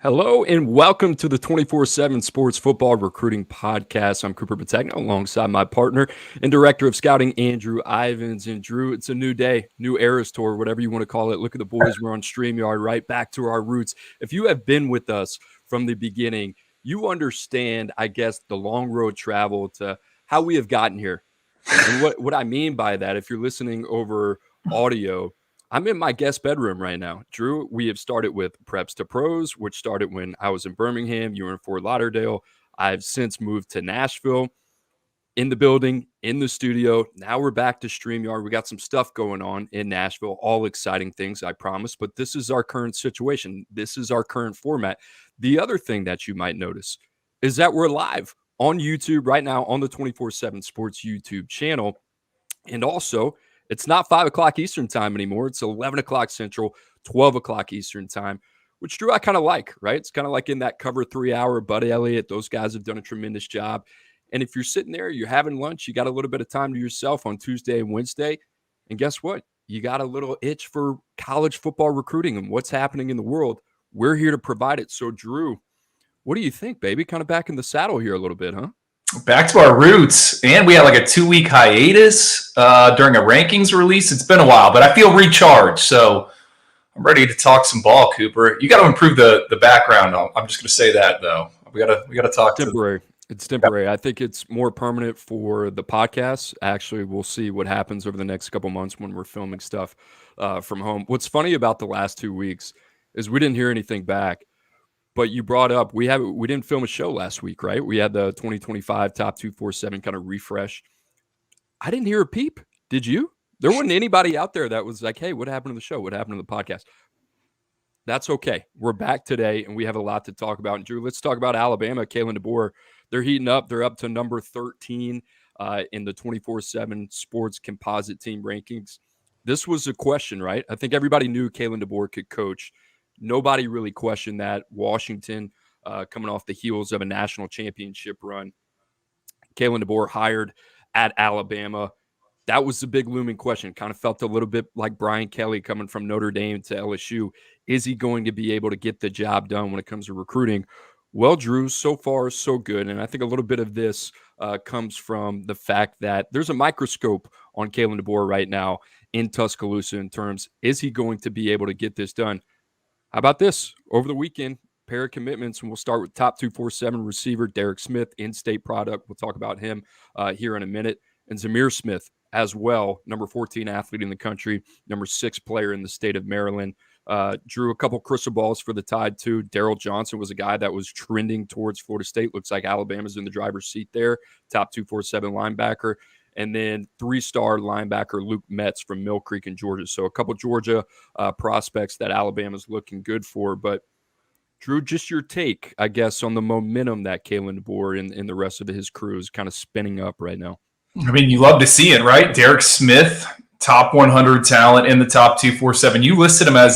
Hello and welcome to the 24/7 Sports Football Recruiting Podcast. I'm Cooper Petagna alongside my partner and Director of Scouting, Andrew Ivins. And Drew, it's a new day, new Eras Tour, whatever you want to call it. Look at the boys. We're on StreamYard, right back to our roots. If you have been with us from the beginning, you understand, I guess, the long road travel to how we have gotten here. And what I mean by that, if you're listening over audio, I'm in my guest bedroom right now. Drew, we have started with Preps to Pros, which started when I was in Birmingham. You were in Fort Lauderdale. I've since moved to Nashville, in the building, in the studio. Now we're back to StreamYard. We got some stuff going on in Nashville, all exciting things, I promise. But this is our current situation. This is our current format. The other thing that you might notice is that we're live on YouTube right now on the 24/7 Sports YouTube channel. And also, it's not 5 o'clock Eastern time anymore. It's 11 o'clock Central, 12 o'clock Eastern time, which, Drew, I kind of like, right? It's kind of like in that cover 3 hour, Buddy Elliott. Those guys have done a tremendous job. And if you're sitting there, you're having lunch, you got a little bit of time to yourself on Tuesday and Wednesday. And guess what? You got a little itch for college football recruiting and what's happening in the world. We're here to provide it. So, Drew, what do you think, baby? Kind of back in the saddle here a little bit, huh? Back to our roots, and we had like a 2-week hiatus during a rankings release. It's been a while, but I feel recharged, so I'm ready to talk some ball, Cooper. You got to improve the background. I'm just going to say that though. We got to talk. Temporary. It's temporary. Yeah. I think it's more permanent for the podcast. Actually, we'll see what happens over the next couple months when we're filming stuff from home. What's funny about the last 2 weeks is we didn't hear anything back. But you brought up, we didn't film a show last week, right? We had the 2025 Top 247 kind of refresh. I didn't hear a peep. Did you? There wasn't anybody out there that was like, hey, what happened to the show? What happened to the podcast? That's okay. We're back today, and we have a lot to talk about. And Drew, let's talk about Alabama. Kelen DeBoer, they're heating up. They're up to number 13 in the 24/7 Sports Composite Team rankings. This was a question, right? I think everybody knew Kelen DeBoer could coach. Nobody really questioned that. Washington coming off the heels of a national championship run. Kelen DeBoer hired at Alabama. That was the big looming question. Kind of felt a little bit like Brian Kelly coming from Notre Dame to LSU. Is he going to be able to get the job done when it comes to recruiting? Well, Drew, so far, so good. And I think a little bit of this comes from the fact that there's a microscope on Kelen DeBoer right now in Tuscaloosa in terms, is he going to be able to get this done? How about this? Over the weekend, pair of commitments, and we'll start with top 247 receiver Derek Smith, in-state product. We'll talk about him here in a minute. And Zamir Smith as well, number 14 athlete in the country, number 6 player in the state of Maryland. Drew a couple crystal balls for the Tide, too. Darryl Johnson was a guy that was trending towards Florida State. Looks like Alabama's in the driver's seat there. Top 247 linebacker. And then 3-star linebacker Luke Metz from Mill Creek in Georgia. So a couple Georgia prospects that Alabama's looking good for. But, Drew, just your take, I guess, on the momentum that Kelen DeBoer and the rest of his crew is kind of spinning up right now. I mean, you love to see it, right? Derek Smith, top 100 talent in the top 247. You listed him as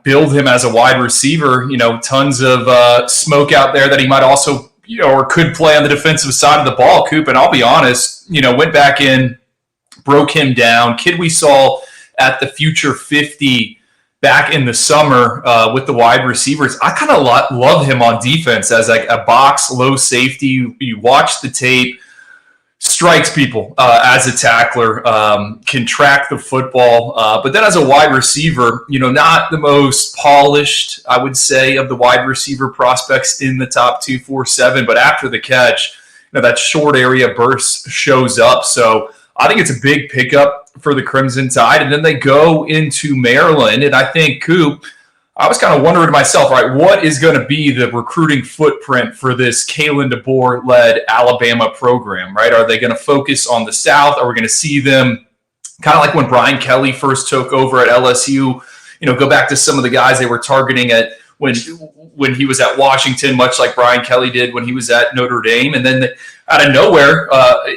billed him as a wide receiver. You know, tons of smoke out there that he might also – or could play on the defensive side of the ball, Coop. And I'll be honest, went back in, broke him down. Kid we saw at the Future 50 back in the summer with the wide receivers. I kind of love him on defense as like a box low safety. You watch the tape, strikes people as a tackler, can track the football. But then as a wide receiver, not the most polished, I would say, of the wide receiver prospects in the top 247. But after the catch, that short area burst shows up. So I think it's a big pickup for the Crimson Tide. And then they go into Maryland. And I think, Coop, I was kind of wondering to myself, right, what is going to be the recruiting footprint for this Kelen DeBoer-led Alabama program, right? Are they going to focus on the South? Are we going to see them kind of like when Brian Kelly first took over at LSU, go back to some of the guys they were targeting at when he was at Washington, much like Brian Kelly did when he was at Notre Dame. And then out of nowhere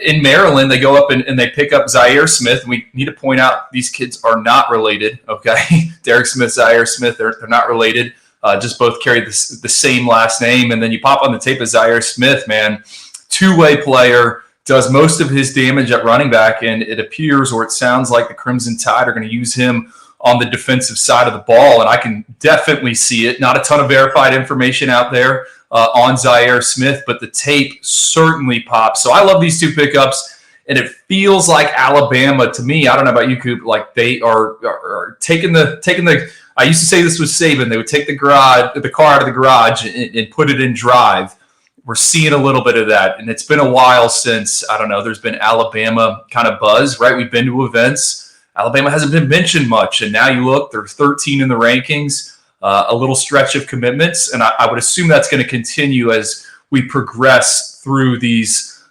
in Maryland, they go up and they pick up Zaire Smith. And we need to point out these kids are not related, okay? Derek Smith, Zaire Smith, they're not related. Just both carry the same last name. And then you pop on the tape of Zaire Smith, man, two-way player, does most of his damage at running back. And it appears, or it sounds like the Crimson Tide are going to use him on the defensive side of the ball, and I can definitely see it. Not a ton of verified information out there on Zaire Smith, but the tape certainly pops. So I love these two pickups, and it feels like Alabama to me. I don't know about you, Coop. Like they are taking the. I used to say this was Saban. They would take the car out of the garage and put it in drive. We're seeing a little bit of that, and it's been a while since, I don't know, there's been Alabama kind of buzz, right? We've been to events. Alabama hasn't been mentioned much, and now you look, they're 13 in the rankings, a little stretch of commitments, and I would assume that's going to continue as we progress through these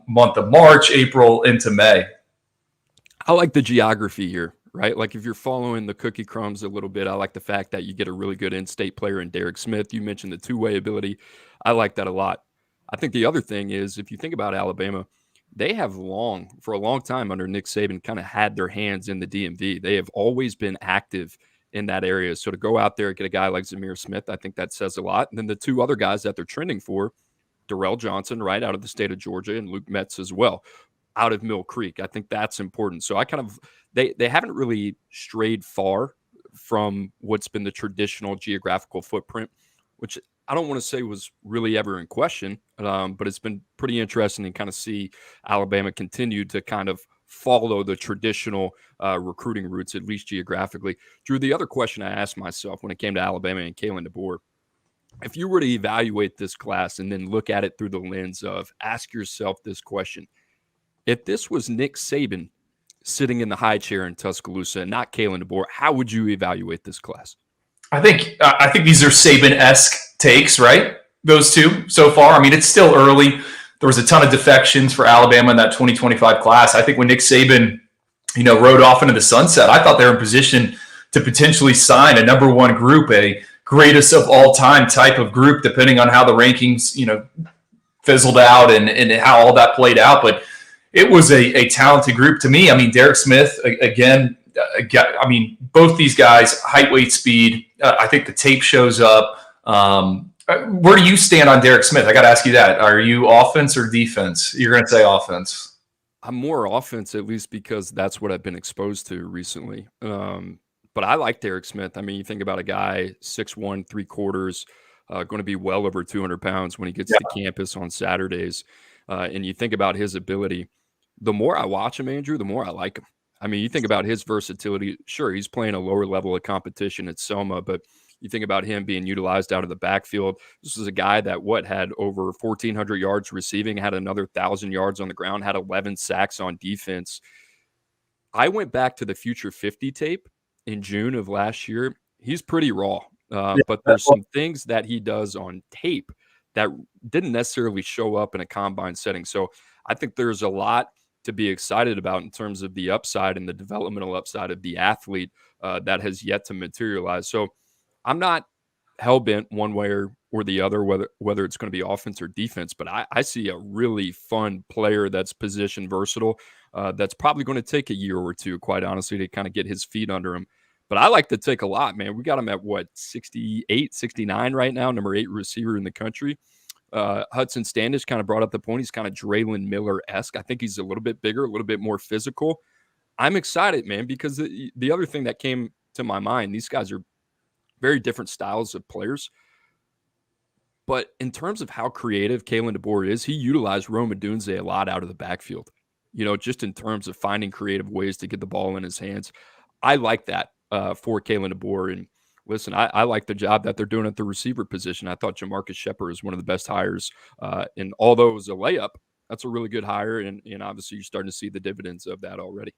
month of March, April, into May. I like the geography here, right? Like if you're following the cookie crumbs a little bit, I like the fact that you get a really good in-state player in Derek Smith. You mentioned the two-way ability. I like that a lot. I think the other thing is, if you think about Alabama, they have for a long time under Nick Saban, kind of had their hands in the DMV. They have always been active in that area. So to go out there and get a guy like Zamir Smith, I think that says a lot. And then the two other guys that they're trending for, Darrell Johnson, right, out of the state of Georgia, and Luke Metz as well, out of Mill Creek. I think that's important. So I kind of they haven't really strayed far from what's been the traditional geographical footprint, which I don't want to say was really ever in question, but it's been pretty interesting to kind of see Alabama continue to kind of follow the traditional recruiting routes, at least geographically. Drew, the other question I asked myself when it came to Alabama and Kelen DeBoer, if you were to evaluate this class and then look at it through the lens of ask yourself this question, if this was Nick Saban sitting in the high chair in Tuscaloosa and not Kelen DeBoer, how would you evaluate this class? I think these are Saban-esque takes, right? Those two so far. I mean, it's still early. There was a ton of defections for Alabama in that 2025 class. I think when Nick Saban, rode off into the sunset, I thought they were in position to potentially sign a number one group, a greatest of all time type of group, depending on how the rankings, fizzled out and how all that played out. But it was a talented group to me. I mean, Derek Smith, again, both these guys, height, weight, speed. I think the tape shows up. Where do you stand on Derek Smith? I got to ask you that. Are you offense or defense? You're going to say offense. I'm more offense, at least because that's what I've been exposed to recently. But I like Derek Smith. I mean, you think about a guy, 6'1", 3/4, going to be well over 200 pounds when he gets to campus on Saturdays. And you think about his ability. The more I watch him, Andrew, the more I like him. I mean, you think about his versatility. Sure, he's playing a lower level of competition at Selma, but you think about him being utilized out of the backfield. This is a guy that had over 1,400 yards receiving, had another 1,000 yards on the ground, had 11 sacks on defense. I went back to the Future 50 tape in June of last year. He's pretty raw, but there's some things that he does on tape that didn't necessarily show up in a combine setting. So I think there's a lot to be excited about in terms of the upside and the developmental upside of the athlete that has yet to materialize. So I'm not hell-bent one way or the other, whether it's going to be offense or defense, but I see a really fun player that's position versatile that's probably going to take a year or two, quite honestly, to kind of get his feet under him. But I like the take a lot, man. We got him at, 68, 69 right now, number 8 receiver in the country. Hudson Standish kind of brought up the point. He's kind of Draylon Miller-esque. I think he's a little bit bigger, a little bit more physical. I'm excited, man, because the other thing that came to my mind, these guys are very different styles of players. But in terms of how creative Kelen DeBoer is, he utilized Rome Odunze a lot out of the backfield, just in terms of finding creative ways to get the ball in his hands. I like that for Kelen DeBoer. And listen, I like the job that they're doing at the receiver position. I thought Jamarcus Shepard is one of the best hires. And although it was a layup, that's a really good hire. And obviously you're starting to see the dividends of that already.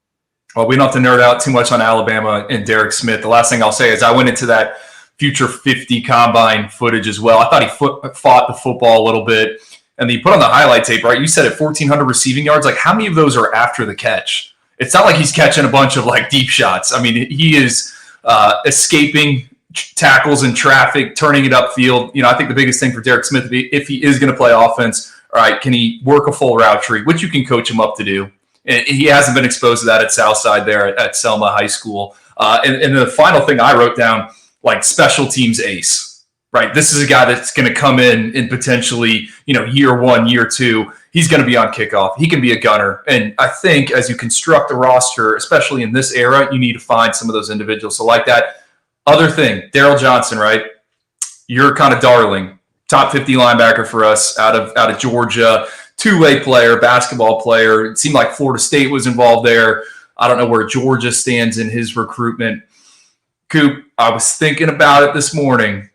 Well, we don't have to nerd out too much on Alabama and Derek Smith. The last thing I'll say is I went into that Future 50 combine footage as well. I thought he fought the football a little bit. And then you put on the highlight tape, right? You said at 1,400 receiving yards. Like, how many of those are after the catch? It's not like he's catching a bunch of, deep shots. I mean, he is escaping tackles in traffic, turning it upfield. I think the biggest thing for Derek Smith, if he is going to play offense, all right, can he work a full route tree, which you can coach him up to do. And he hasn't been exposed to that at Southside there at Selma High School. And the final thing I wrote down, special teams ace, right? This is a guy that's going to come in potentially, year one, year two. He's going to be on kickoff. He can be a gunner. And I think as you construct the roster, especially in this era, you need to find some of those individuals. So like that. Other thing, Daryl Johnson, right? You're kind of darling. Top 50 linebacker for us out of Georgia. Two-way player, basketball player. It seemed like Florida State was involved there. I don't know where Georgia stands in his recruitment. Coop, I was thinking about it this morning.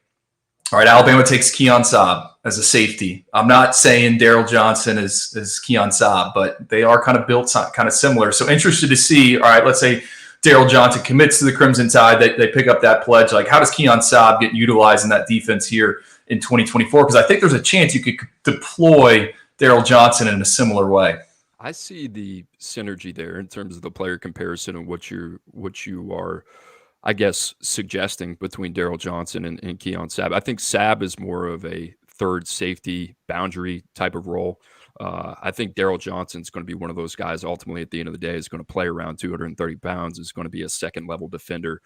All right, Alabama takes Keon Saab as a safety. I'm not saying Daryl Johnson is Keon Saab, but they are kind of built kind of similar. So interested to see, all right, let's say Daryl Johnson commits to the Crimson Tide. They pick up that pledge. Like, how does Keon Saab get utilized in that defense here in 2024? Because I think there's a chance you could deploy Daryl Johnson in a similar way. I see the synergy there in terms of the player comparison and what you are, I guess, suggesting between Daryl Johnson and Keon Sabb. I think Sabb is more of a third safety boundary type of role. I think Daryl Johnson's going to be one of those guys ultimately at the end of the day is going to play around 230 pounds, is going to be a second-level defender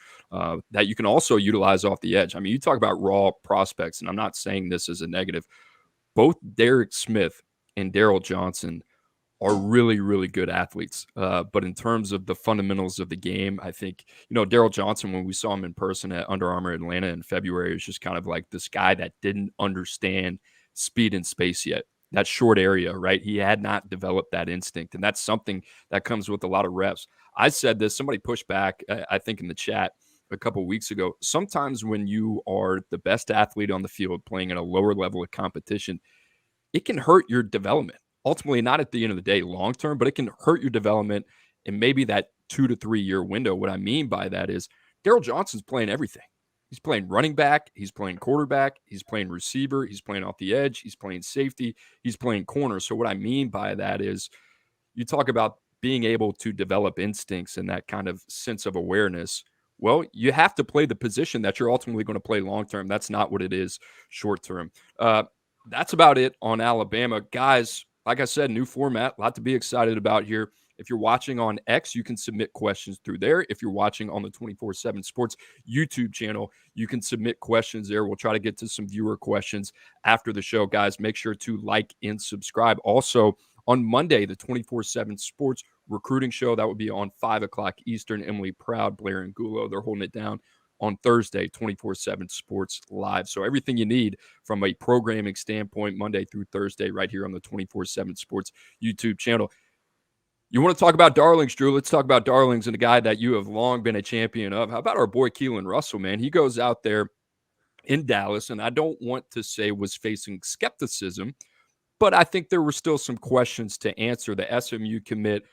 that you can also utilize off the edge. I mean, you talk about raw prospects, and I'm not saying this as a negative. Both Derek Smith and Daryl Johnson are really, really good athletes. But in terms of the fundamentals of the game, I think, Daryl Johnson, when we saw him in person at Under Armour Atlanta in February, was just kind of like this guy that didn't understand speed and space yet. That short area, right? He had not developed that instinct. And that's something that comes with a lot of reps. I said this, somebody pushed back, I think in the chat a couple of weeks ago. Sometimes when you are the best athlete on the field playing at a lower level of competition, it can hurt your development. Ultimately, not at the end of the day long term, but it can hurt your development in maybe that 2 to 3 year window. What I mean by that is Daryl Johnson's playing everything. He's playing running back. He's playing quarterback. He's playing receiver. He's playing off the edge. He's playing safety. He's playing corner. So what I mean by that is you talk about being able to develop instincts and that kind of sense of awareness. Well, you have to play the position that you're ultimately going to play long term. That's not what it is short term. That's about it on Alabama. Guys, like I said, new format, a lot to be excited about here. If you're watching on X, you can submit questions through there. If you're watching on the 24/7 Sports YouTube channel, you can submit questions there. We'll try to get to some viewer questions after the show. Guys, make sure to like and subscribe. Also, on Monday, the 24/7 Sports Recruiting Show, that would be on 5 o'clock Eastern. Emily Proud, Blair and Gulo, they're holding it down on Thursday, 24/7 Sports Live. So everything you need from a programming standpoint, Monday through Thursday, right here on the 24/7 Sports YouTube channel. You want to talk about darlings, Drew? Let's talk about darlings and a guy that you have long been a champion of. How about our boy Kelen Russell, man? He goes out there in Dallas, and I don't want to say was facing skepticism, but I think there were still some questions to answer. The SMU commit,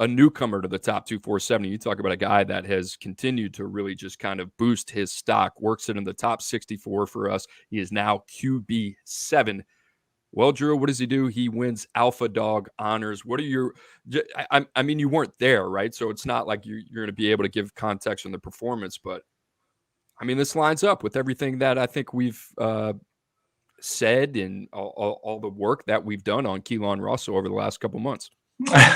a newcomer to the top 247. You talk about a guy that has continued to really just kind of boost his stock, works it in the top 64 for us. He is now QB7. Well, Drew, what does he do? He wins Alpha Dog honors. What are your – I mean, you weren't there, right? So it's not like you're going to be able to give context on the performance. But, I mean, this lines up with everything that I think we've said and all the work that we've done on Kelen Russell over the last couple months.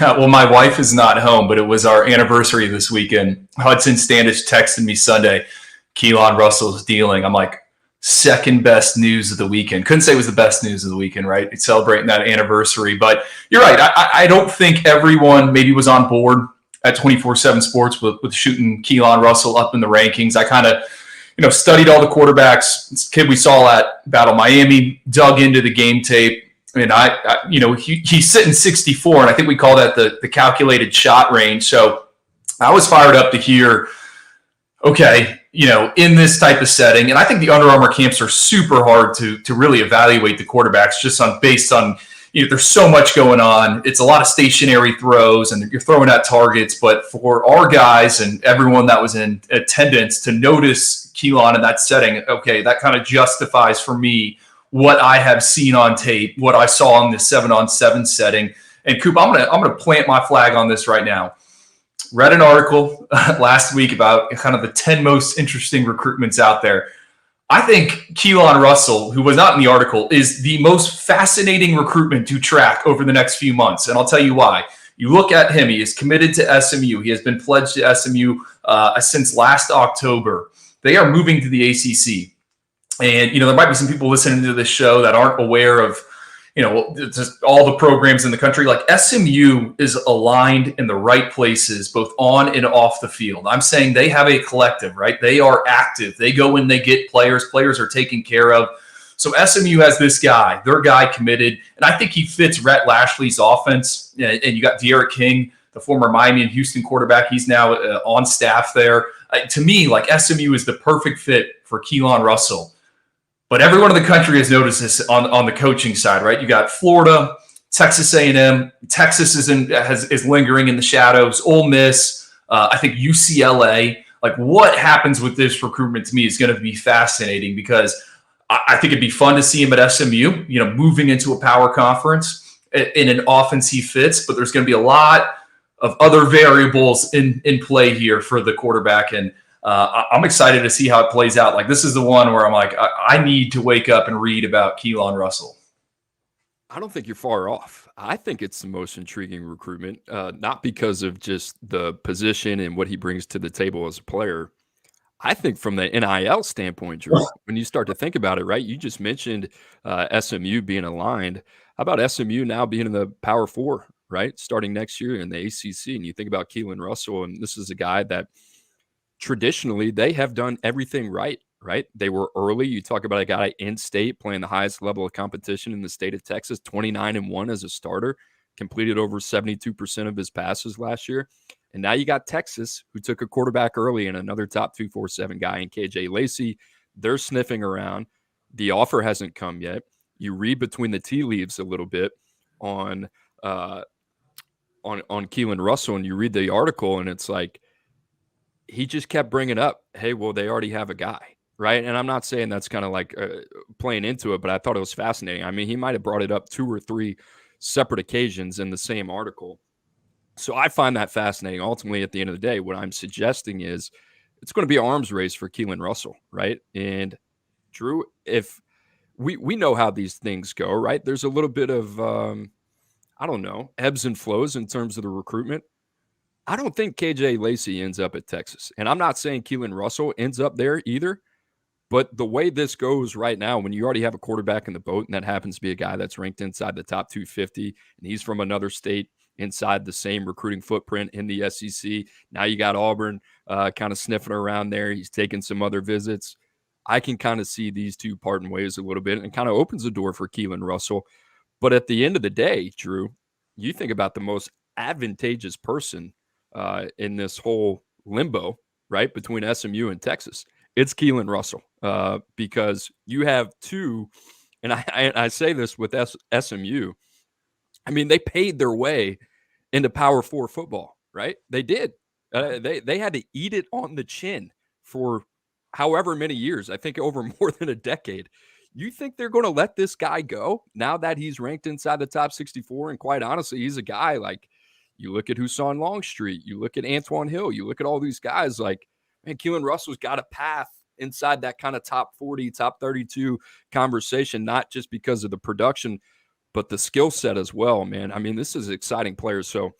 Well, my wife is not home, but it was our anniversary this weekend. Hudson Standish texted me Sunday, Kelen Russell's dealing. I'm like, second best news of the weekend. Couldn't say it was the best news of the weekend, right? It's celebrating that anniversary. But you're right. I don't think everyone maybe was on board at 24/7 Sports with shooting Kelen Russell up in the rankings. I kind of, studied all the quarterbacks. This kid we saw at Battle Miami, dug into the game tape. And he's sitting 64, and I think we call that the calculated shot range. So I was fired up to hear, okay, in this type of setting, and I think the Under Armour camps are super hard to really evaluate the quarterbacks just based on there's so much going on. It's a lot of stationary throws, and you're throwing at targets. But for our guys and everyone that was in attendance to notice Kelen in that setting, okay, that kind of justifies for me what I have seen on tape, what I saw in the 7-on-7 setting. And Coop, I'm gonna plant my flag on this right now. Read an article last week about kind of the 10 most interesting recruitments out there. I think Kelen Russell, who was not in the article, is the most fascinating recruitment to track over the next few months. And I'll tell you why. You look at him, he is committed to SMU. He has been pledged to SMU since last October. They are moving to the ACC. And, there might be some people listening to this show that aren't aware of, just all the programs in the country. Like SMU is aligned in the right places, both on and off the field. I'm saying they have a collective, right? They are active. They go in, they get players. Players are taken care of. So SMU has this guy, their guy committed, and I think he fits Rhett Lashley's offense. And you got De'Aaron King, the former Miami and Houston quarterback. He's now on staff there. To me, like SMU is the perfect fit for Kelen Russell. But everyone in the country has noticed this on the coaching side, right? You got Florida, Texas A&M, Texas is lingering in the shadows, Ole Miss, I think UCLA. Like what happens with this recruitment to me is going to be fascinating because I think it'd be fun to see him at SMU, moving into a power conference in an offense he fits, but there's going to be a lot of other variables in play here for the quarterback. And I'm excited to see how it plays out. Like this is the one where I'm like, I need to wake up and read about Kelen Russell. I don't think you're far off. I think it's the most intriguing recruitment, not because of just the position and what he brings to the table as a player. I think from the NIL standpoint, Drew, when you start to think about it, right, you just mentioned SMU being aligned. How about SMU now being in the Power Four, right, starting next year in the ACC? And you think about Kelen Russell, and this is a guy that traditionally they have done everything right? They were early. You talk about a guy in state playing the highest level of competition in the state of Texas, 29-1 as a starter, completed over 72% of his passes last year. And now you got Texas, who took a quarterback early and another top 247 guy in KJ Lacey. They're sniffing around. The offer hasn't come yet. You read between the tea leaves a little bit on Kelen Russell, and you read the article, and it's like he just kept bringing up, hey, well, they already have a guy, right? And I'm not saying that's kind of like playing into it, but I thought it was fascinating. I mean, he might have brought it up 2 or 3 separate occasions in the same article. So I find that fascinating. Ultimately, at the end of the day, what I'm suggesting is it's going to be an arms race for Kelen Russell, right? And Drew, if we know how these things go, right? There's a little bit of, I don't know, ebbs and flows in terms of the recruitment. I don't think KJ Lacey ends up at Texas. And I'm not saying Kelen Russell ends up there either. But the way this goes right now, when you already have a quarterback in the boat, and that happens to be a guy that's ranked inside the top 250, and he's from another state inside the same recruiting footprint in the SEC. Now you got Auburn kind of sniffing around there. He's taking some other visits. I can kind of see these two parting ways a little bit, and kind of opens the door for Kelen Russell. But at the end of the day, Drew, you think about the most advantageous person in this whole limbo, right, between SMU and Texas. It's Kelen Russell because you have two, and I say this with SMU. I mean, they paid their way into Power 4 football, right? They did. They had to eat it on the chin for however many years. I think over more than a decade. You think they're going to let this guy go now that he's ranked inside the top 64? And quite honestly, he's a guy like you look at Husan Longstreet, you look at Antoine Hill, you look at all these guys like, man, Kelen Russell's got a path inside that kind of top 40, top 32 conversation, not just because of the production, but the skill set as well, man. I mean, this is an exciting player. So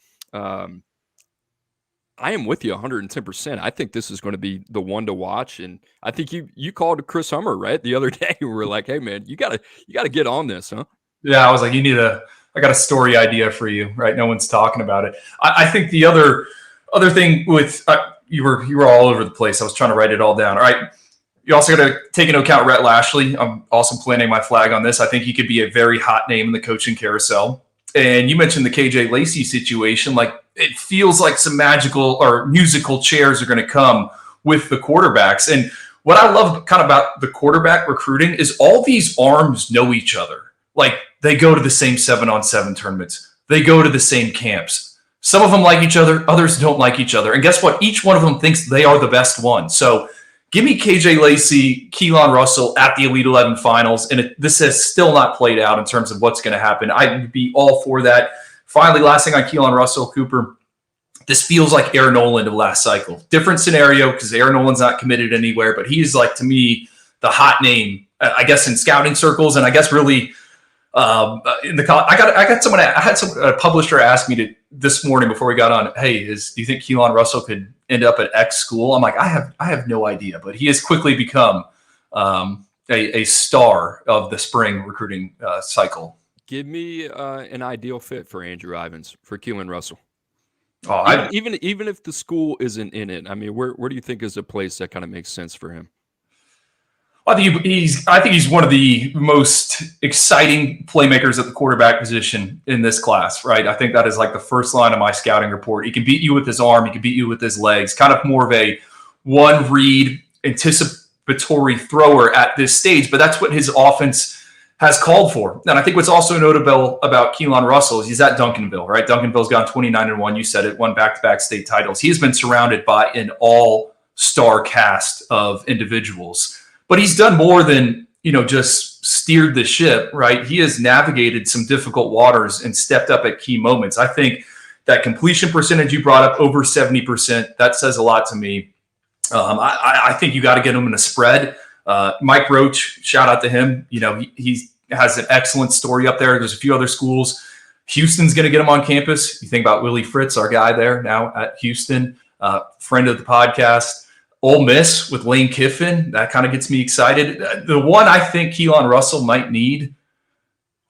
I am with you 110%. I think this is going to be the one to watch. And I think you called Chris Hummer, right, the other day. We were like, hey, man, you gotta get on this, huh? Yeah, I was like, I got a story idea for you, right? No one's talking about it. I think the other thing with you were all over the place. I was trying to write it all down. All right. You also got to take into account Rhett Lashley. I'm also planting my flag on this. I think he could be a very hot name in the coaching carousel. And you mentioned the KJ Lacey situation. Like, it feels like some magical or musical chairs are going to come with the quarterbacks. And what I love kind of about the quarterback recruiting is all these arms know each other. Like, they go to the same 7-on-7 tournaments. They go to the same camps. Some of them like each other. Others don't like each other. And guess what? Each one of them thinks they are the best one. So give me KJ Lacey, Kelen Russell at the Elite 11 finals. And this has still not played out in terms of what's going to happen. I'd be all for that. Finally, last thing on Kelen Russell, Cooper, this feels like Aaron Noland of last cycle. Different scenario because Aaron Noland's not committed anywhere, but he's like, to me, the hot name, I guess, in scouting circles. And I guess really in the I had a publisher ask me this morning before we got on, hey, do you think Kelen Russell could end up at X school? I'm like, I have no idea, but he has quickly become a star of the spring recruiting cycle. Give me an ideal fit for Andrew Ivins, for Kelen Russell. Oh, Even if the school isn't in it, I mean, where do you think is a place that kind of makes sense for him? I think he's one of the most exciting playmakers at the quarterback position in this class, right? I think that is like the first line of my scouting report. He can beat you with his arm, he can beat you with his legs, kind of more of a one read anticipatory thrower at this stage, but that's what his offense has called for. And I think what's also notable about Kelen Russell is he's at Duncanville, right? Duncanville's gone 29-1. You said it, won back-to-back state titles. He has been surrounded by an all-star cast of individuals. But he's done more than, just steered the ship, right? He has navigated some difficult waters and stepped up at key moments. I think that completion percentage you brought up, over 70%, that says a lot to me. I think you got to get him in a spread. Mike Roach, shout out to him. He has an excellent story up there. There's a few other schools. Houston's going to get him on campus. You think about Willie Fritz, our guy there now at Houston, friend of the podcast. Ole Miss with Lane Kiffin, that kind of gets me excited. The one I think Kelen Russell might need,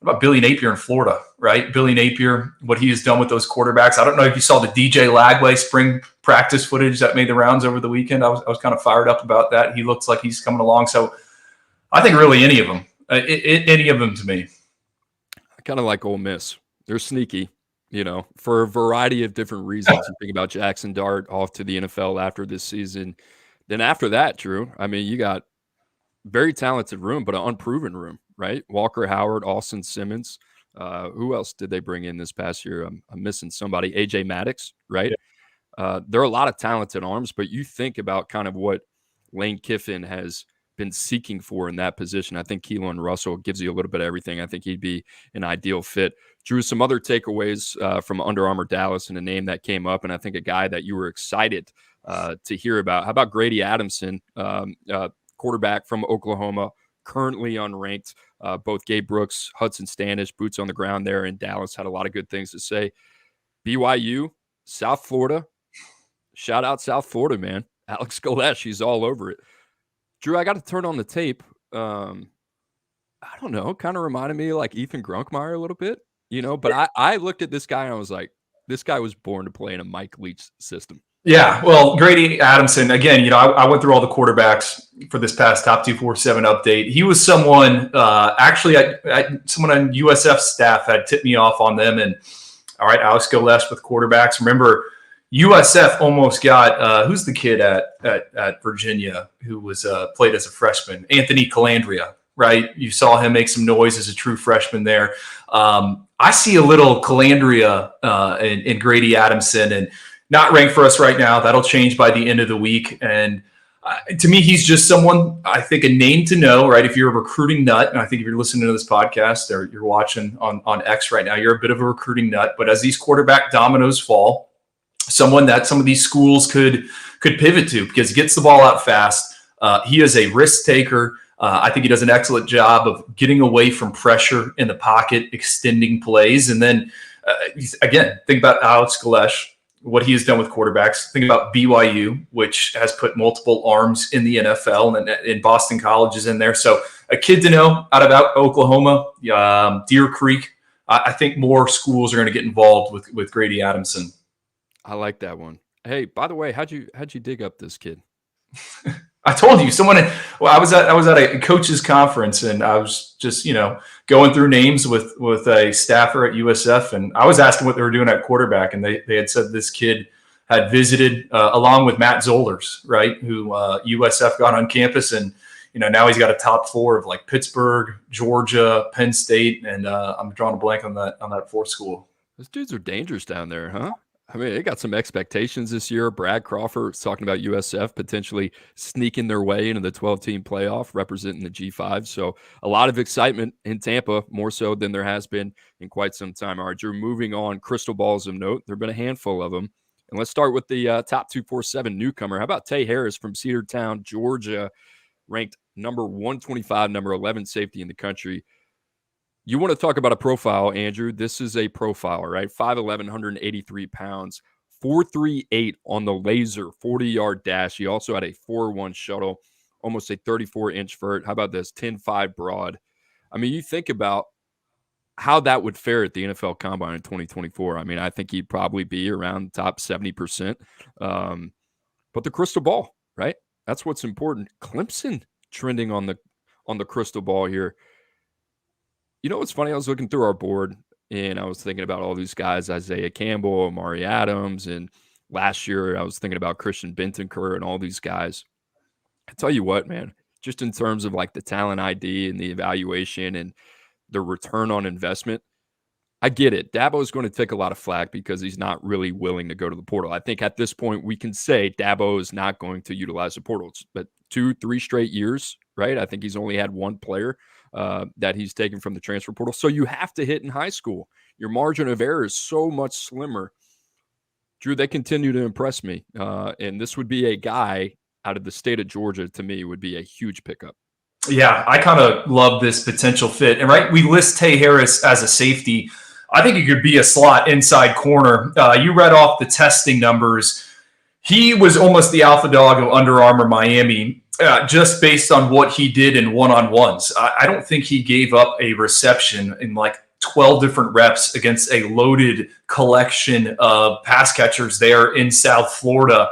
what about Billy Napier in Florida, right? Billy Napier, what he has done with those quarterbacks. I don't know if you saw the DJ Lagway spring practice footage that made the rounds over the weekend. I was kind of fired up about that. He looks like he's coming along. So I think really any of them, any of them to me. I kind of like Ole Miss. They're sneaky, for a variety of different reasons. You think about Jackson Dart off to the NFL after this season. Then after that, Drew, I mean, you got very talented room, but an unproven room, right? Walker Howard, Austin Simmons. Who else did they bring in this past year? I'm missing somebody. AJ Maddox, right? Yeah. There are a lot of talented arms, but you think about kind of what Lane Kiffin has been seeking for in that position. I think Kelen Russell gives you a little bit of everything. I think he'd be an ideal fit. Drew, some other takeaways from Under Armour Dallas and a name that came up, and I think a guy that you were excited to hear about. How about Grady Adamson, quarterback from Oklahoma, currently unranked? Both Gabe Brooks, Hudson Standish, boots on the ground there in Dallas, had a lot of good things to say. BYU, South Florida. Shout out South Florida, man. Alex Galesh, he's all over it. Drew, I got to turn on the tape. I don't know, kind of reminded me of like Ethan Grunkmeyer a little bit, but I looked at this guy and I was like, this guy was born to play in a Mike Leach system. Yeah, well, Grady Adamson, again, I went through all the quarterbacks for this past Top 247 update. He was someone, someone on USF staff had tipped me off on them. And all right, Alex Galesh with quarterbacks. Remember, USF almost got, who's the kid at Virginia who was played as a freshman? Anthony Calandria, right? You saw him make some noise as a true freshman there. I see a little Calandria in Grady Adamson, and not ranked for us right now. That'll change by the end of the week. And to me, he's just someone, I think, a name to know, right? If you're a recruiting nut, and I think if you're listening to this podcast or you're watching on X right now, you're a bit of a recruiting nut. But as these quarterback dominoes fall, someone that some of these schools could pivot to, because he gets the ball out fast. He is a risk taker. I think he does an excellent job of getting away from pressure in the pocket, extending plays. And then, again, think about Alex Galesh, what he has done with quarterbacks. Think about BYU, which has put multiple arms in the NFL, and in Boston College is in there. So a kid to know out of Oklahoma, Deer Creek. I think more schools are going to get involved with Grady Adamson. I like that one. Hey, by the way, how'd you dig up this kid? I told you I was at a coaches conference, and I was just, going through names with a staffer at USF, and I was asking what they were doing at quarterback, and they had said this kid had visited along with Matt Zollers, right, who USF got on campus, and now he's got a top four of like Pittsburgh, Georgia, Penn State, and I'm drawing a blank on that fourth school. Those dudes are dangerous down there, huh? I mean, they got some expectations this year. Brad Crawford was talking about USF potentially sneaking their way into the 12-team playoff, representing the G5. So a lot of excitement in Tampa, more so than there has been in quite some time. All right, Drew, moving on, crystal balls of note. There have been a handful of them. And let's start with the top 247 newcomer. How about Tay Harris from Cedartown, Georgia, ranked number 125, number 11 safety in the country. You want to talk about a profile, Andrew. This is a profile, right? 5'11", 183 pounds, 4.38 on the laser 40-yard dash. He also had a 4.1 shuttle. almost a 34-inch vert. How about this? 10.5 broad. I mean, you think about how that would fare at the NFL Combine in 2024. I mean, I think he'd probably be around top 70%. But the crystal ball, right? That's what's important. Clemson trending on the crystal ball here. You know what's funny? I was looking through our board and I was thinking about all these guys, Isaiah Campbell, Amari Adams, and last year I was thinking about Christian Bentancur and all these guys. I tell you what, man, just in terms of like the talent ID and the evaluation and the return on investment, I get it. Dabo is going to take a lot of flack because he's not really willing to go to the portal. I think at this point we can say Dabo is not going to utilize the portals, but 2-3 straight years, right? I think he's only had one player that he's taken from the transfer portal. So you have to hit in high school. Your margin of error is so much slimmer. Drew, they continue to impress me. And this would be a guy out of the state of Georgia, to me, would be a huge pickup. Yeah, I kind of love this potential fit. And right, we list Tay Harris as a safety. I think he could be a slot inside corner. You read off the testing numbers. He was almost the alpha dog of Under Armour Miami, just based on what he did in one-on-ones. I don't think he gave up a reception in like 12 different reps against a loaded collection of pass catchers there in South Florida.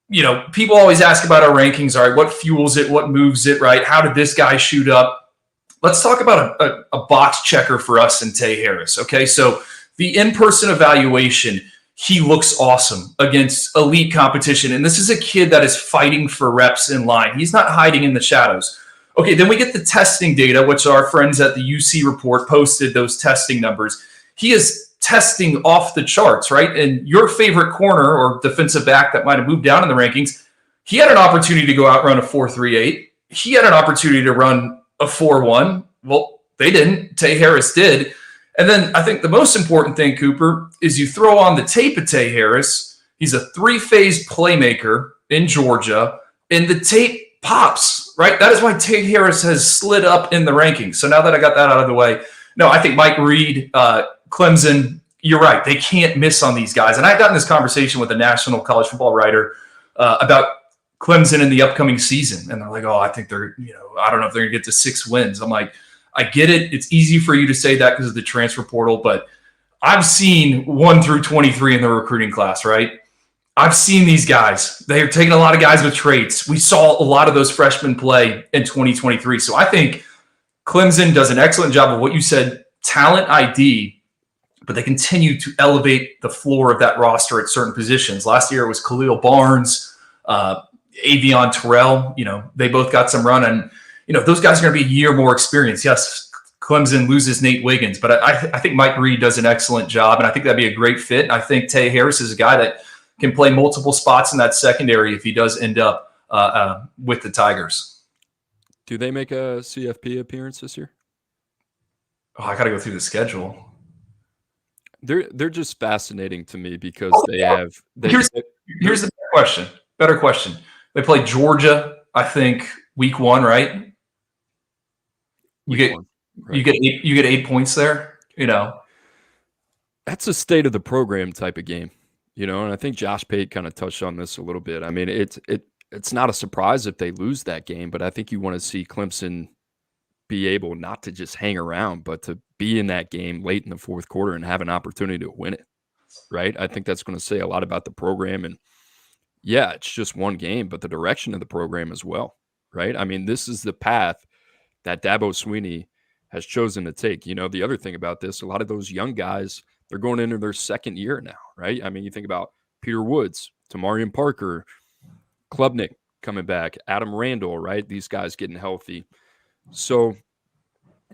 You know, people always ask about our rankings. All right, what fuels it? What moves it, right? How did this guy shoot up? Let's talk about a box checker for us and Tay Harris, okay? So the in-person evaluation, he looks awesome against elite competition. And this is a kid that is fighting for reps in line. He's not hiding in the shadows. Okay, then we get the testing data, which our friends at the UC Report posted those testing numbers. He is testing off the charts, right? And your favorite corner or defensive back that might have moved down in the rankings, he had an opportunity to go out and run a 4.38. He had an opportunity to run a 4.1. Well, they didn't. Tay Harris did. And then I think the most important thing, Cooper, is you throw on the tape of Tay Harris. He's a 3-phase playmaker in Georgia, and the tape pops, right? That is why Tay Harris has slid up in the rankings. So now that I got that out of the way, no, I think Mike Reed, Clemson, you're right. They can't miss on these guys. And I got in this conversation with a national college football writer about Clemson in the upcoming season. And they're like, oh, I think they're, I don't know if they're going to get to 6 wins. I'm like, I get it. It's easy for you to say that because of the transfer portal, but I've seen 1 through 23 in the recruiting class, right? I've seen these guys. They're taking a lot of guys with traits. We saw a lot of those freshmen play in 2023. So I think Clemson does an excellent job of what you said, talent ID, but they continue to elevate the floor of that roster at certain positions. Last year it was Khalil Barnes, Avion Terrell. They both got some run, and those guys are going to be a year more experience. Yes, Clemson loses Nate Wiggins, but I think Mike Reed does an excellent job, and I think that'd be a great fit. I think Tay Harris is a guy that can play multiple spots in that secondary if he does end up with the Tigers. Do they make a CFP appearance this year? Oh, I got to go through the schedule. They're just fascinating to me because Here's the better question. They play Georgia, I think, week 1, right? You get 8 points there. That's a state of the program type of game, and I think Josh Pate kind of touched on this a little bit. I mean, it's not a surprise if they lose that game, but I think you want to see Clemson be able not to just hang around, but to be in that game late in the fourth quarter and have an opportunity to win it, right? I think that's going to say a lot about the program. And yeah, it's just one game, but the direction of the program as well, right? I mean, this is the path that Dabo Swinney has chosen to take. The other thing about this, a lot of those young guys, they're going into their second year now, right? I mean, you think about Peter Woods, Tamarian Parker, Klubnik coming back, Adam Randall, right? These guys getting healthy. So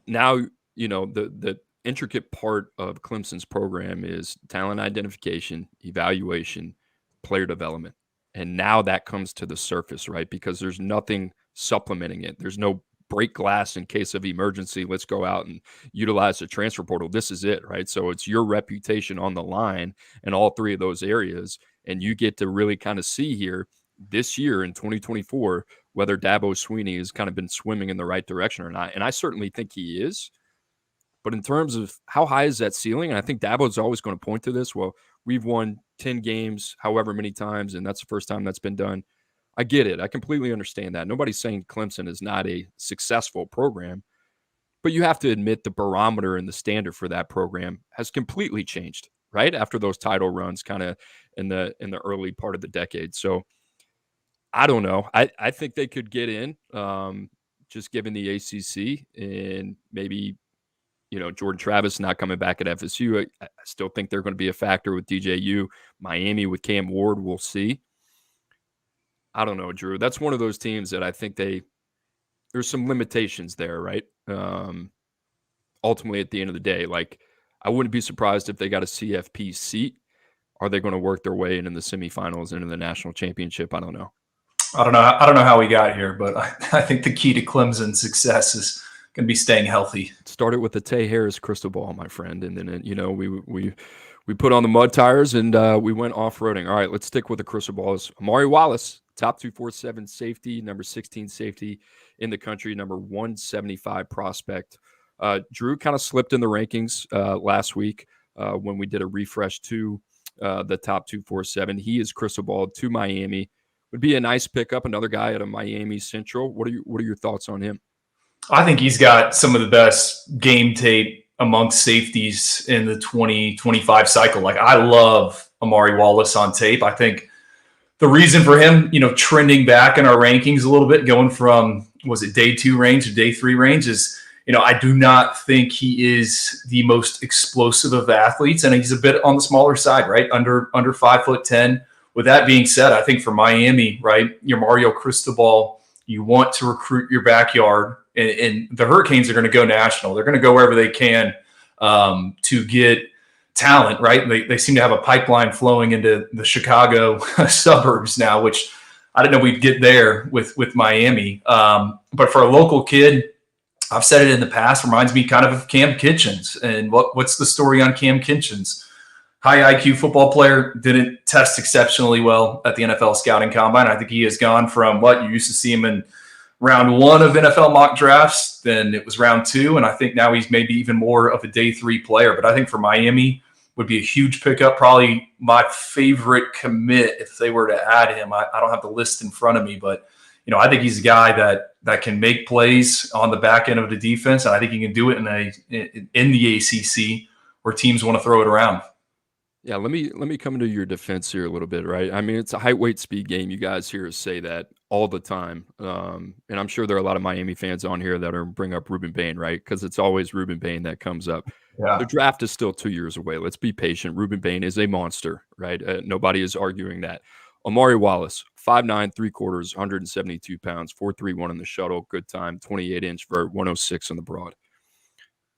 now, the intricate part of Clemson's program is talent identification, evaluation, player development. And now that comes to the surface, right? Because there's nothing supplementing it. There's no break glass in case of emergency. Let's go out and utilize the transfer portal. This is it, right? So it's your reputation on the line in all 3 of those areas. And you get to really kind of see here this year in 2024 whether Dabo Swinney has kind of been swimming in the right direction or not. And I certainly think he is. But in terms of how high is that ceiling, and I think Dabo's always going to point to this, well, we've won 10 games however many times, and that's the first time that's been done. I get it. I completely understand that. Nobody's saying Clemson is not a successful program, but you have to admit the barometer and the standard for that program has completely changed, right? After those title runs kind of in the early part of the decade. So I don't know. I think they could get in, just given the ACC and maybe Jordan Travis not coming back at FSU. I still think they're going to be a factor with DJU. Miami with Cam Ward, we'll see. I don't know, Drew. That's one of those teams that I think there's some limitations there, right? Ultimately, at the end of the day, like I wouldn't be surprised if they got a CFP seat. Are they going to work their way into the semifinals, into the national championship? I don't know. I don't know. I don't know how we got here, but I think the key to Clemson's success is going to be staying healthy. Started with the Tay Harris crystal ball, my friend, and then we put on the mud tires and we went off roading. All right, let's stick with the crystal balls. Amari Wallace, top 247 safety, number 16 safety in the country, number 175 prospect. Drew kind of slipped in the rankings last week when we did a refresh to the top 247. He is crystal balled to Miami. Would be a nice pickup. Another guy at a Miami Central. What are your thoughts on him? I think he's got some of the best game tape amongst safeties in the 2025 cycle. Like, I love Amari Wallace on tape. I think the reason for him, trending back in our rankings a little bit, going from, was it day 2 range to day 3 range, is, I do not think he is the most explosive of athletes, and he's a bit on the smaller side, right? Under 5'10". With that being said, I think for Miami, right, your Mario Cristobal, you want to recruit your backyard, and the Hurricanes are going to go national. They're going to go wherever they can to get talent, right? They seem to have a pipeline flowing into the Chicago suburbs now, which I didn't know we'd get there with Miami. But for a local kid, I've said it in the past, reminds me kind of Cam Kitchens. And what's the story on Cam Kitchens? High IQ football player, didn't test exceptionally well at the NFL scouting combine. I think he has gone from what you used to see him in round 1 of NFL mock drafts, then it was round 2. And I think now he's maybe even more of a day 3 player. But I think for Miami would be a huge pickup, probably my favorite commit if they were to add him. I don't have the list in front of me, but I think he's a guy that can make plays on the back end of the defense. And I think he can do it in the ACC where teams want to throw it around. Yeah, let me come into your defense here a little bit, right? I mean, it's a height, weight, speed game. You guys hear us say that all the time. And I'm sure there are a lot of Miami fans on here that are bring up Ruben Bain, right? Because it's always Ruben Bain that comes up. Yeah. The draft is still 2 years away. Let's be patient. Ruben Bain is a monster, right? Nobody is arguing that. Amari Wallace, 5'9", 3/4, 172 pounds, 4.31 in the shuttle, good time, 28-inch vert, 106 on the broad.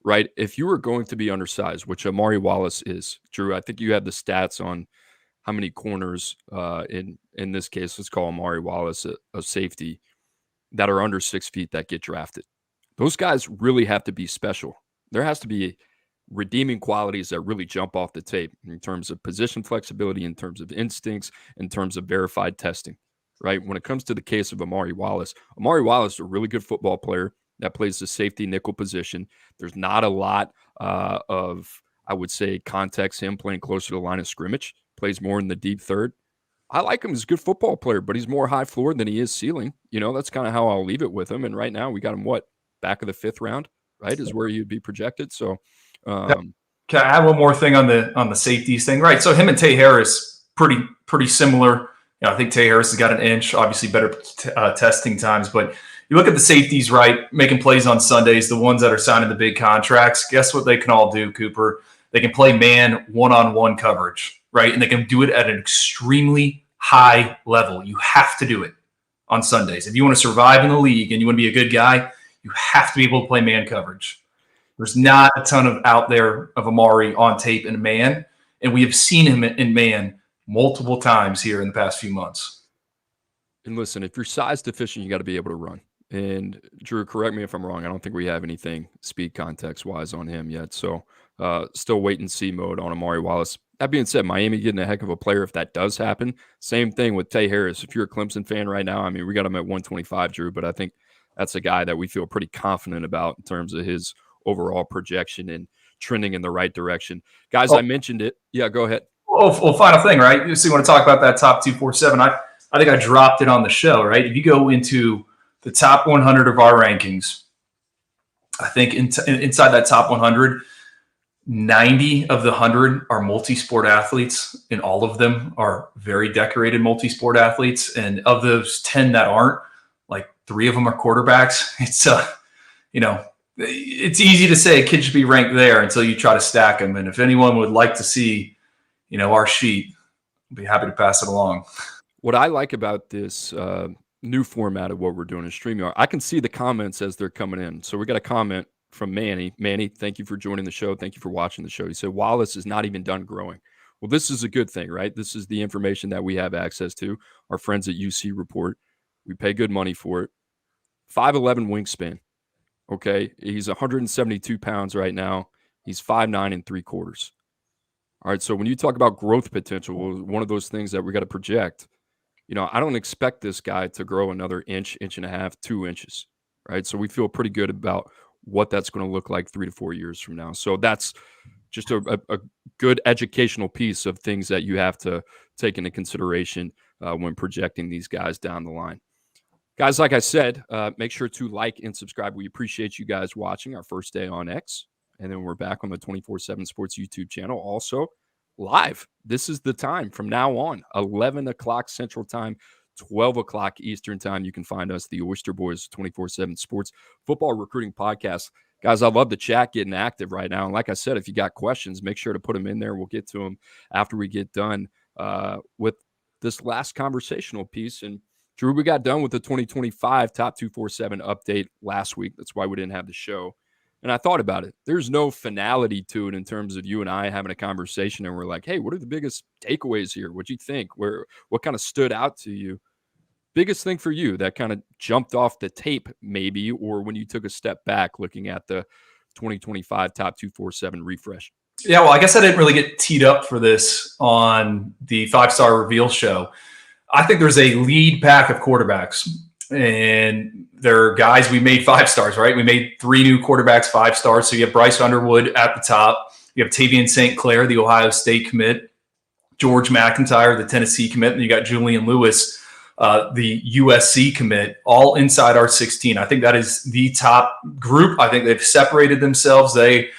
Right, if you were going to be undersized, which Amari Wallace is, Drew, I think you had the stats on how many corners in this case, let's call Amari Wallace a safety, that are under 6 feet that get drafted. Those guys really have to be special. There has to be redeeming qualities that really jump off the tape in terms of position flexibility, in terms of instincts, in terms of verified testing, right? When it comes to the case of Amari Wallace is a really good football player that plays the safety nickel position. There's not a lot of, I would say, context him playing closer to the line of scrimmage, plays more in the deep third. I like him as a good football player, but he's more high floor than he is ceiling. That's kind of how I'll leave it with him. And right now we got him, back of the 5th round, right, is where you'd be projected. So can I add one more thing on the safeties thing? Right. So him and Tay Harris, pretty similar. I think Tay Harris has got an inch, obviously better testing times, but you look at the safeties, right, making plays on Sundays, the ones that are signing the big contracts, guess what they can all do, Cooper? They can play man one-on-one coverage, right? And they can do it at an extremely high level. You have to do it on Sundays. If you want to survive in the league and you want to be a good guy, you have to be able to play man coverage. There's not a ton of out there of Amari on tape in man, and we have seen him in man multiple times here in the past few months. And listen, if you're size deficient, you got to be able to run. And Drew, correct me if I'm wrong. I don't think we have anything speed context-wise on him yet. So still wait and see mode on Amari Wallace. That being said, Miami getting a heck of a player if that does happen. Same thing with Tay Harris. If you're a Clemson fan right now, I mean, we got him at 125, Drew, but I think that's a guy that we feel pretty confident about in terms of his overall projection and trending in the right direction. Guys, I mentioned it. Yeah, go ahead. Well, final thing, right? So you want to talk about that top 247. I think I dropped it on the show, right? If you go into the top 100 of our rankings, I think inside that top 100, 90 of the 100 are multi-sport athletes, and all of them are very decorated multi-sport athletes. And of those 10 that aren't, like 3 of them are quarterbacks. It's it's easy to say a kid should be ranked there until you try to stack them. And if anyone would like to see, our sheet, I'd be happy to pass it along. What I like about this new format of what we're doing in StreamYard, I can see the comments as they're coming in. So we got a comment from Manny. Manny, thank you for joining the show. Thank you for watching the show. He said, Wallace is not even done growing. Well, this is a good thing, right? This is the information that we have access to. Our friends at UC report. We pay good money for it. 5'11" wingspan. Okay. He's 172 pounds right now. He's 5'9" 3/4. All right. So when you talk about growth potential, one of those things that we got to project, I don't expect this guy to grow another inch and a half, 2 inches. Right. So we feel pretty good about what that's going to look like 3 to 4 years from now. So that's just a good educational piece of things that you have to take into consideration when projecting these guys down the line. Guys, like I said, make sure to like and subscribe. We appreciate you guys watching our first day on X. And then we're back on the 24/7 Sports YouTube channel. Also, live. This is the time from now on, 11 o'clock Central Time, 12 o'clock Eastern Time. You can find us, the Oyster Boys 24/7 Sports Football Recruiting Podcast. Guys, I love the chat getting active right now. And like I said, if you got questions, make sure to put them in there. We'll get to them after we get done with this last conversational piece. And Drew, we got done with the 2025 Top 247 update last week. That's why we didn't have the show. And I thought about it. There's no finality to it in terms of you and I having a conversation and we're like, hey, what are the biggest takeaways here? What'd you think? What kind of stood out to you? Biggest thing for you that kind of jumped off the tape maybe, or when you took a step back looking at the 2025 Top 247 refresh? Yeah, well, I guess I didn't really get teed up for this on the 5-star reveal show. I think there's a lead pack of quarterbacks, and there are guys we made 5 stars, right? We made 3 new quarterbacks 5 stars. So you have Bryce Underwood at the top. You have Tavian St. Clair, the Ohio State commit, George McIntyre, the Tennessee commit, and you got Julian Lewis, the USC commit, all inside our 16. I think that is the top group. I think they've separated themselves. They,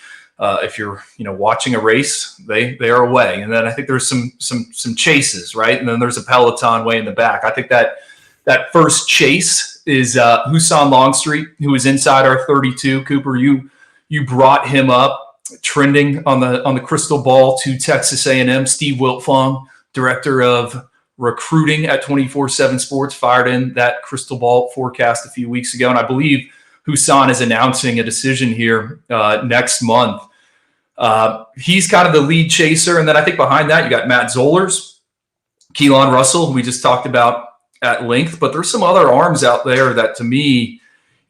if you're watching a race, they are away. And then I think there's some chases, right? And then there's a peloton way in the back. I think that first chase is Husan Longstreet, who is inside our 32. Cooper, you brought him up trending on the crystal ball to Texas A&M. Steve Wiltfong, director of recruiting at 24/7 Sports, fired in that crystal ball forecast a few weeks ago. And I believe Husan is announcing a decision here next month. He's kind of the lead chaser. And then I think behind that, you got Matt Zollers, Kelen Russell, who we just talked about at length. But there's some other arms out there that, to me,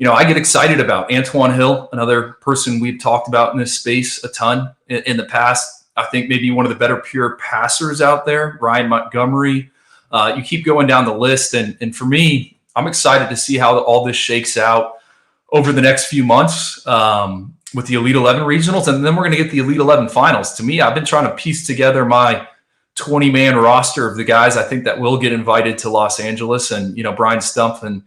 I get excited about. Antoine Hill, another person we've talked about in this space a ton in the past. I think maybe one of the better pure passers out there. Ryan Montgomery. You keep going down the list. And for me, I'm excited to see how all this shakes out over the next few months with the Elite 11 regionals. And then we're going to get the Elite 11 finals. To me, I've been trying to piece together my 20-man roster of the guys I think that will get invited to Los Angeles. And, Brian Stumpf and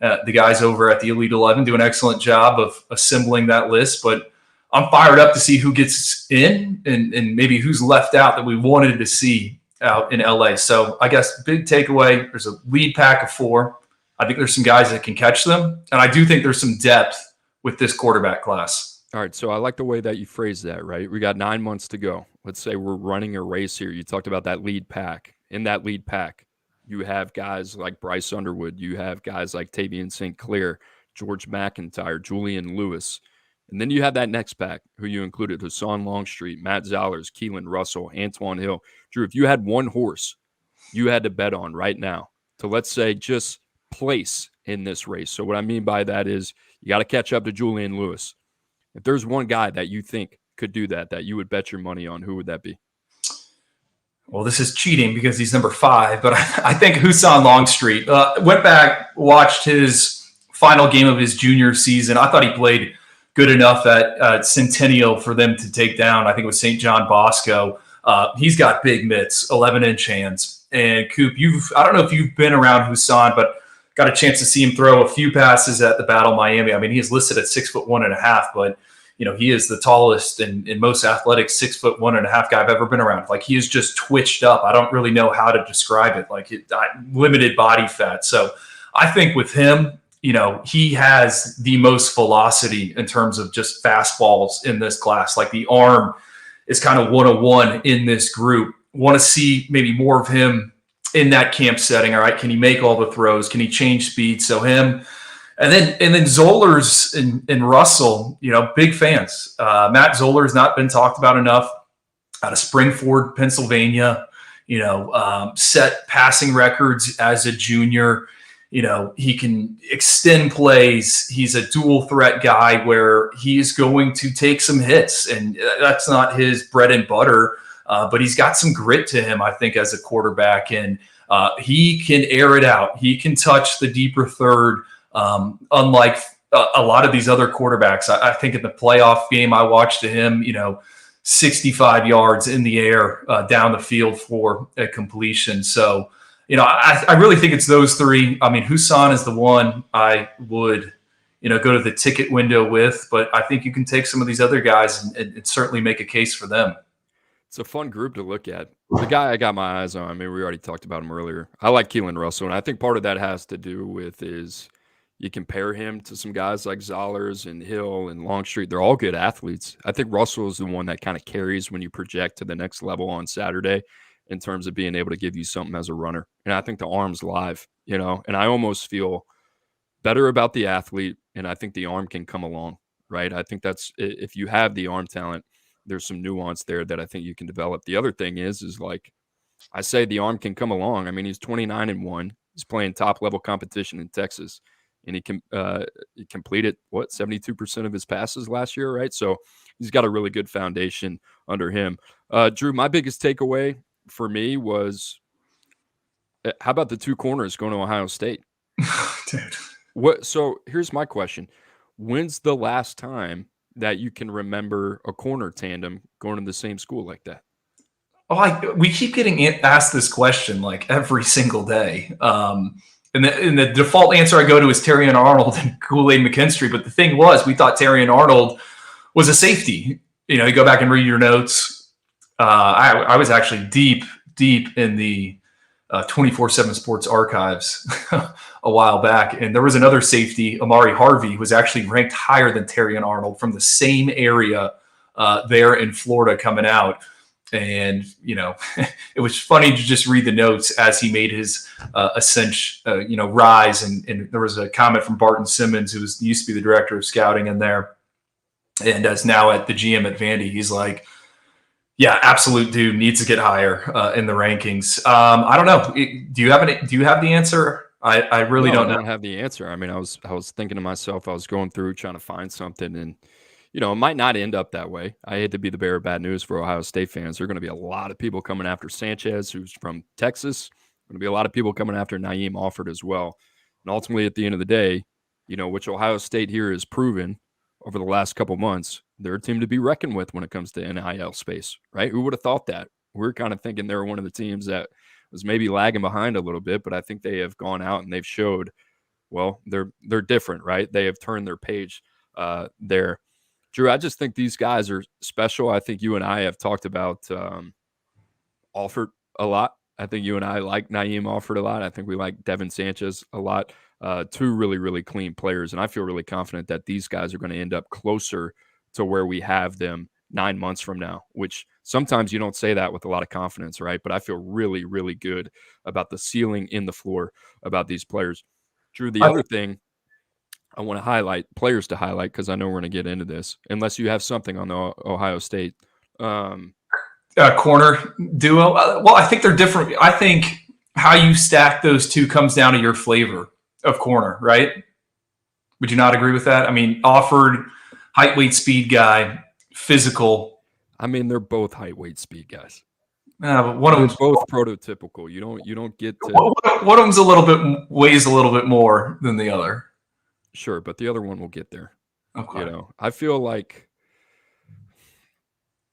the guys over at the Elite 11 do an excellent job of assembling that list. But I'm fired up to see who gets in and maybe who's left out that we wanted to see out in LA. So I guess big takeaway, there's a lead pack of 4. I think there's some guys that can catch them. And I do think there's some depth with this quarterback class. All right. So I like the way that you phrased that, right? We got 9 months to go. Let's say we're running a race here. You talked about that lead pack. In that lead pack, you have guys like Bryce Underwood. You have guys like Tavian St. Clair, George McIntyre, Julian Lewis. And then you have that next pack, who you included, Husan Longstreet, Matt Zollers, Kelen Russell, Antoine Hill. Drew, if you had one horse you had to bet on right now to, let's say, just place in this race. So what I mean by that is you got to catch up to Julian Lewis. If there's one guy that you think could do that you would bet your money on, who would that be? Well, this is cheating because he's number 5, but I think Husan Longstreet. Went back, watched his final game of his junior season. I thought he played good enough at Centennial for them to take down, I think it was St. John Bosco. He's got big mitts, 11-inch hands. And Coop, I don't know if you've been around Husan, but got a chance to see him throw a few passes at the Battle Miami. I mean, he is listed at 6'1.5", but he is the tallest and most athletic 6'1.5" guy I've ever been around. Like, he is just twitched up. I don't really know how to describe it. Like, limited body fat. So I think with him, he has the most velocity in terms of just fastballs in this class. Like, the arm is kind of 101 in this group. Want to see maybe more of him in that camp setting. All right, can he make all the throws? Can he change speed? So him, and then Zollers and Russell, big fans. Matt Zoller has not been talked about enough. Out of Springford, Pennsylvania, set passing records as a junior. He can extend plays. He's a dual threat guy where he's going to take some hits, and that's not his bread and butter. But he's got some grit to him, I think, as a quarterback, and he can air it out. He can touch the deeper third, unlike a lot of these other quarterbacks. I think in the playoff game I watched to him, 65 yards in the air down the field for a completion. So, I really think it's those three. I mean, Husan is the one I would, go to the ticket window with, but I think you can take some of these other guys and certainly make a case for them. It's a fun group to look at. The guy I got my eyes on, I mean, we already talked about him earlier. I like Kelen Russell, and I think part of that has to do with is you compare him to some guys like Zollers and Hill and Longstreet. They're all good athletes. I think Russell is the one that kind of carries when you project to the next level on Saturday in terms of being able to give you something as a runner. And I think the arm's live, and I almost feel better about the athlete, and I think the arm can come along, right? I think that's, if you have the arm talent, there's some nuance there that I think you can develop. The other thing is like I say, the arm can come along. I mean, he's 29-1. He's playing top level competition in Texas, and he completed 72% of his passes last year, right? So he's got a really good foundation under him. Drew, my biggest takeaway for me was, how about the two corners going to Ohio State? Dude. So here's my question: when's the last time that you can remember a corner tandem going to the same school like that? We keep getting asked this question like every single day. And the default answer I go to is Terrion Arnold and Kool-Aid McKinstry. But the thing was, we thought Terrion Arnold was a safety. You go back and read your notes. I was actually deep in the 24/7 Sports archives a while back, and there was another safety, Amari Harvey, who was actually ranked higher than Terrion Arnold from the same area there in Florida coming out. And it was funny to just read the notes as he made his ascension, rise. And there was a comment from Barton Simmons, who used to be the director of scouting in there, and is now at the GM at Vandy. He's like, yeah, absolute dude, needs to get higher in the rankings. I don't know. Do you have the answer? I really don't know. I don't have the answer. I mean, I was thinking to myself, I was going through trying to find something, and it might not end up that way. I hate to be the bearer of bad news for Ohio State fans. There are going to be a lot of people coming after Sanchez, who's from Texas. Going to be a lot of people coming after Naeem Offord as well. And ultimately, at the end of the day, which Ohio State here has proven over the last couple months, they're a team to be reckoned with when it comes to NIL space, right? Who would have thought that? We're kind of thinking they're one of the teams that was maybe lagging behind a little bit, but I think they have gone out and they've showed, well, they're different, right? They have turned their page there. Drew, I just think these guys are special. I think you and I have talked about Offord a lot. I think you and I like Naeem Offord a lot. I think we like Devin Sanchez a lot. Two really, really clean players. And I feel really confident that these guys are going to end up closer to where we have them 9 months from now, which sometimes you don't say that with a lot of confidence, right? But I feel really, really good about the ceiling in the floor about these players. Drew, the other thing I want to highlight, players to highlight, because I know we're going to get into this, unless you have something on the Ohio State. Corner duo. Well, I think they're different. I think how you stack those two comes down to your flavor of corner, right? Would you not agree with that? I mean, Offord, height, weight, speed guy, physical. I mean, they're both height, weight, speed guys. But one of them's both prototypical. You don't get to. One of them's weighs a little bit more than the other. Sure, but the other one will get there. Okay. I feel like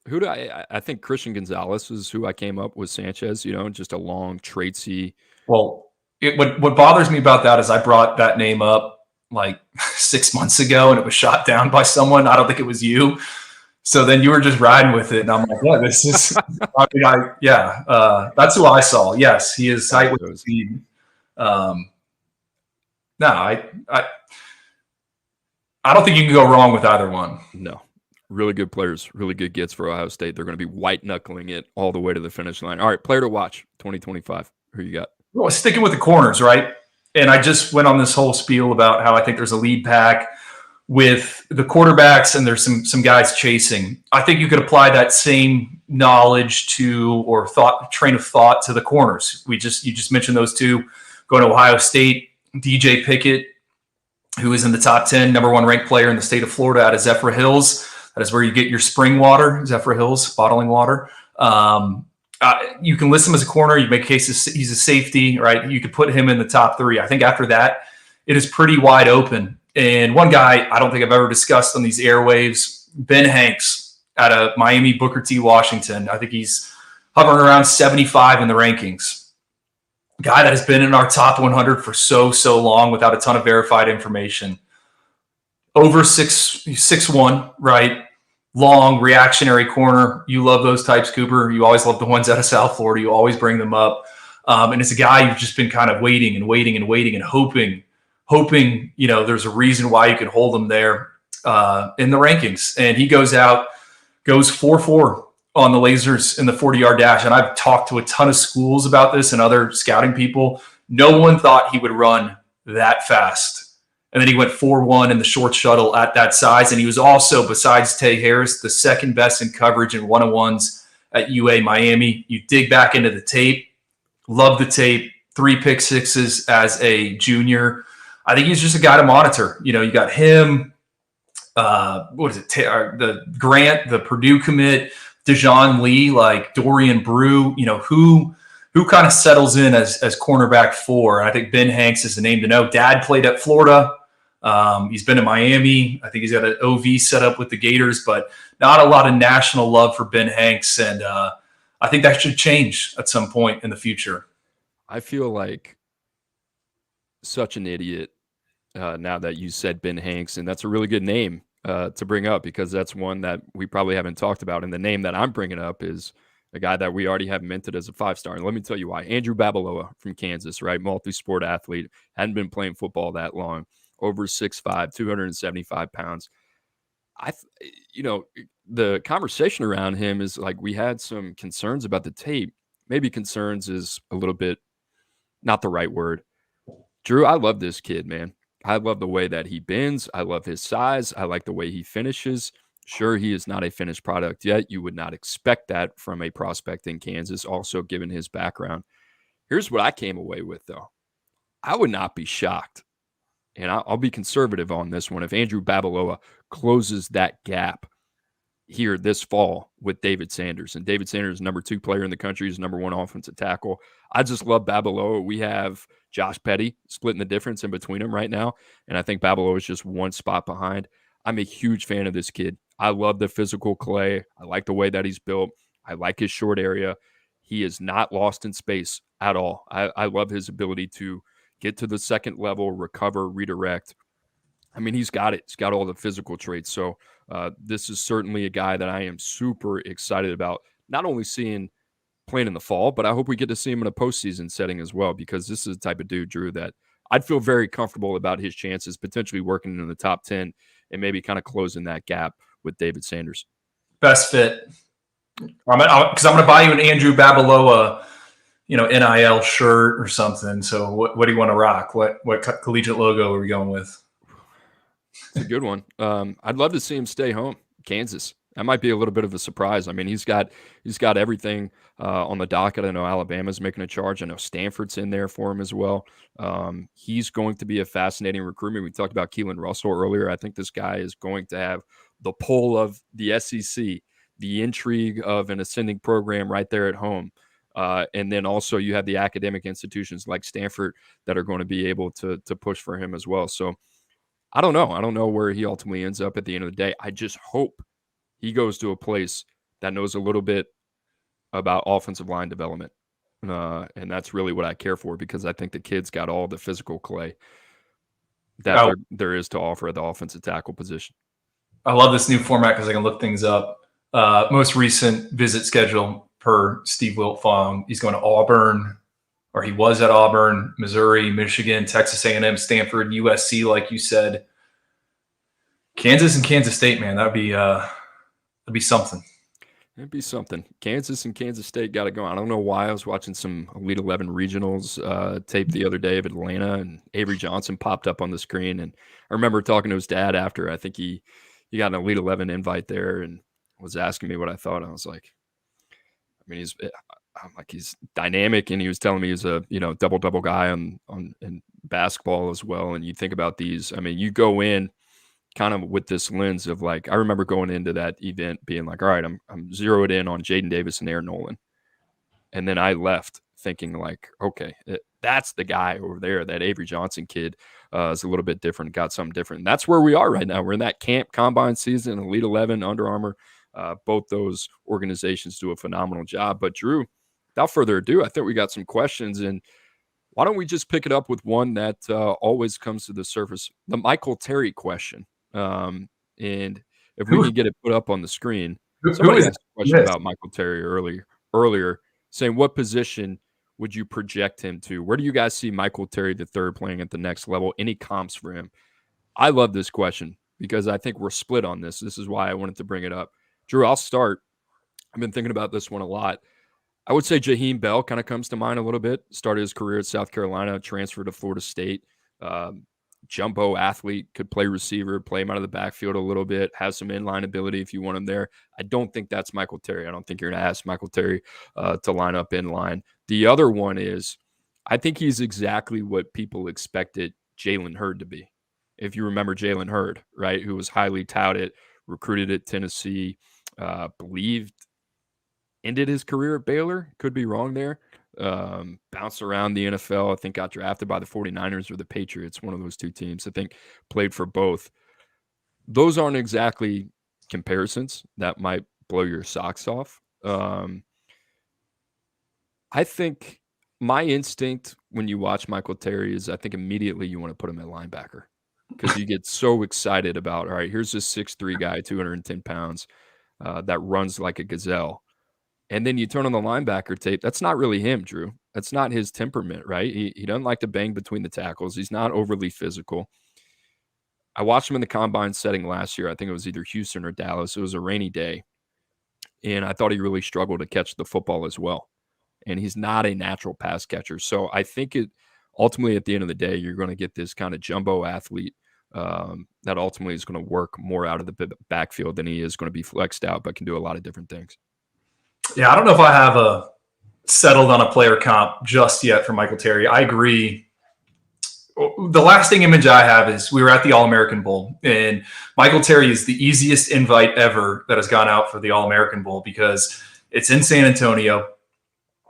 Who do I think Christian Gonzalez is who I came up with Sanchez, just a long, traitsy. Well, what bothers me about that is I brought that name up like 6 months ago and it was shot down by someone. I don't think it was you. So then you were just riding with it, and I'm like, yeah, this is. That's who I saw. Yes, he is height with speed. No, I don't think you can go wrong with either one. No, really good players, really good gets for Ohio State. They're going to be white knuckling it all the way to the finish line. All right, player to watch 2025. Who you got? Well, sticking with the corners, right? And I just went on this whole spiel about how I think there's a lead pack with the quarterbacks and there's some guys chasing. I think you could apply that same knowledge to or train of thought to the corners. You just mentioned those two going to Ohio State. DJ Pickett, who is in the top 10, number 1 ranked player in the state of Florida out of Zephyr Hills. That is where you get your spring water, Zephyr Hills bottling water. You can list him as a corner. You make cases he's a safety, right? You could put him in the top 3. I think after that, it is pretty wide open. And one guy I don't think I've ever discussed on these airwaves, Ben Hanks out of Miami Booker T. Washington. I think he's hovering around 75 in the rankings. Guy that has been in our top 100 for so long without a ton of verified information. Over 6'1", right? Long, reactionary corner. You love those types, Cooper. You always love the ones out of South Florida. You always bring them up. And it's a guy you've just been kind of waiting and hoping, there's a reason why you could hold him there in the rankings. And he goes 4-4 on the lasers in the 40-yard dash. And I've talked to a ton of schools about this and other scouting people. No one thought he would run that fast. And then he went 4-1 in the short shuttle at that size. And he was also, besides Tay Harris, the second best in coverage in one-on-ones at UA Miami. You dig back into the tape. Love the tape. 3 pick sixes as a junior. I think he's just a guy to monitor. You got him. The Grant, the Purdue commit, Dejon Lee, like Dorian Brew. Who kind of settles in as cornerback 4. And I think Ben Hanks is the name to know. Dad played at Florida. He's been in Miami. I think he's got an OV set up with the Gators, but not a lot of national love for Ben Hanks. And I think that should change at some point in the future. I feel like such an idiot now that you said Ben Hanks, and that's a really good name to bring up because that's one that we probably haven't talked about. And the name that I'm bringing up is a guy that we already have minted as a 5-star. And let me tell you why. Andrew Babala from Kansas, right? Multi-sport athlete, hadn't been playing football that long, over 6'5", 275 pounds. The conversation around him is like we had some concerns about the tape. Maybe concerns is a little bit not the right word. Drew, I love this kid, man. I love the way that he bends. I love his size. I like the way he finishes. Sure, he is not a finished product yet. You would not expect that from a prospect in Kansas, also given his background. Here's what I came away with, though. I would not be shocked, and I'll be conservative on this one, if Andrew Babaloa closes that gap here this fall with David Sanders. And David Sanders is number 2 player in the country. He's number 1 offensive tackle. I just love Babaloa. We have Josh Petty splitting the difference in between them right now, and I think Babaloa is just one spot behind. I'm a huge fan of this kid. I love the physical clay. I like the way that he's built. I like his short area. He is not lost in space at all. I love his ability to get to the second level, recover, redirect. I mean, he's got it. He's got all the physical traits. So this is certainly a guy that I am super excited about, not only seeing playing in the fall, but I hope we get to see him in a postseason setting as well, because this is the type of dude, Drew, that I'd feel very comfortable about his chances potentially working in the top 10 and maybe kind of closing that gap with David Sanders. Best fit. Because I'm going to buy you an Andrew Babaloa, NIL shirt or something. So what do you want to rock? What collegiate logo are we going with? It's a good one. I'd love to see him stay home, Kansas. That might be a little bit of a surprise. I mean, he's got everything on the docket. I know Alabama's making a charge. I know Stanford's in there for him as well. He's going to be a fascinating recruitment. We talked about Kelen Russell earlier. I think this guy is going to have the pull of the SEC, the intrigue of an ascending program right there at home. And then also you have the academic institutions like Stanford that are going to be able to push for him as well. So I don't know. I don't know where he ultimately ends up at the end of the day. I just hope he goes to a place that knows a little bit about offensive line development. And that's really what I care for, because I think the kid's got all the physical clay that there is to offer at the offensive tackle position. I love this new format because I can look things up. Most recent visit schedule per Steve Wiltfong. He's going to Auburn, or he was at Auburn, Missouri, Michigan, Texas A&M, Stanford, USC, like you said. Kansas and Kansas State, man, that'd be something. It'd be something. Kansas and Kansas State got it going. I don't know why. I was watching some Elite 11 regionals tape the other day of Atlanta, and Avery Johnson popped up on the screen. And I remember talking to his dad after. I think he got an Elite 11 invite there and was asking me what I thought. I was like, I mean, he's dynamic, and he was telling me he's a double guy on in basketball as well. And you think about these. I mean, you go in kind of with this lens of like, I remember going into that event being like, all right, I'm zeroed in on Jaden Davis and Aaron Nolan. And then I left thinking like, okay, that's the guy over there. That Avery Johnson kid is a little bit different, got something different. And that's where we are right now. We're in that camp combine season, Elite 11, Under Armour. Both those organizations do a phenomenal job. But Drew, without further ado, I think we got some questions, and why don't we just pick it up with one that always comes to the surface, the Michael Terry question. And if we can get it put up on the screen, somebody asked a question about Michael Terry earlier, saying what position would you project him to? Where do you guys see Michael Terry III playing at the next level? Any comps for him? I love this question because I think we're split on this. This is why I wanted to bring it up. Drew, I'll start. I've been thinking about this one a lot. I would say Jaheim Bell kind of comes to mind a little bit. Started his career at South Carolina, transferred to Florida State. Jumbo athlete, could play receiver, play him out of the backfield a little bit, has some inline ability if you want him there. I don't think that's Michael Terry. I don't think you're going to ask Michael Terry to line up in line. The other one is, I think he's exactly what people expected Jalen Hurd to be. If you remember Jalen Hurd, right, who was highly touted, recruited at Tennessee, believed ended his career at Baylor. Could be wrong there. Bounced around the NFL. I think got drafted by the 49ers or the Patriots, one of those two teams. I think played for both. Those aren't exactly comparisons that might blow your socks off. I think my instinct when you watch Michael Terry is I think immediately you want to put him at linebacker because you get so excited about, all right, here's this 6'3" guy, 210 pounds that runs like a gazelle. And then you turn on the linebacker tape. That's not really him, Drew. That's not his temperament, right? He doesn't like to bang between the tackles. He's not overly physical. I watched him in the combine setting last year. I think it was either Houston or Dallas. It was a rainy day. And I thought he really struggled to catch the football as well. And he's not a natural pass catcher. So I think ultimately at the end of the day, you're going to get this kind of jumbo athlete that ultimately is going to work more out of the backfield than he is going to be flexed out, but can do a lot of different things. Yeah, I don't know if I have settled on a player comp just yet for Michael Terry. I agree. The lasting image I have is we were at the All-American Bowl, and Michael Terry is the easiest invite ever that has gone out for the All-American Bowl because it's in San Antonio,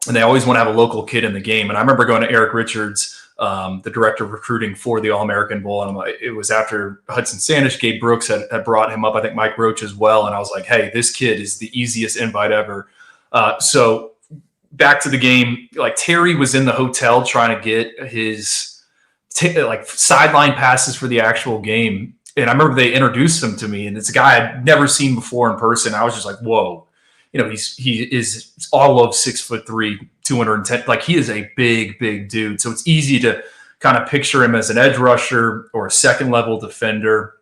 and they always want to have a local kid in the game. And I remember going to Eric Richards, the director of recruiting for the All-American Bowl, and it was after Hudson Sandish, Gabe Brooks had brought him up, I think Mike Roach as well, and I was like, hey, this kid is the easiest invite ever. So back to the game, like Terry was in the hotel trying to get his sideline passes for the actual game. And I remember they introduced him to me, and it's a guy I'd never seen before in person. I was just like, whoa, he is all of 6'3", 210. Like he is a big dude. So it's easy to kind of picture him as an edge rusher or a second level defender.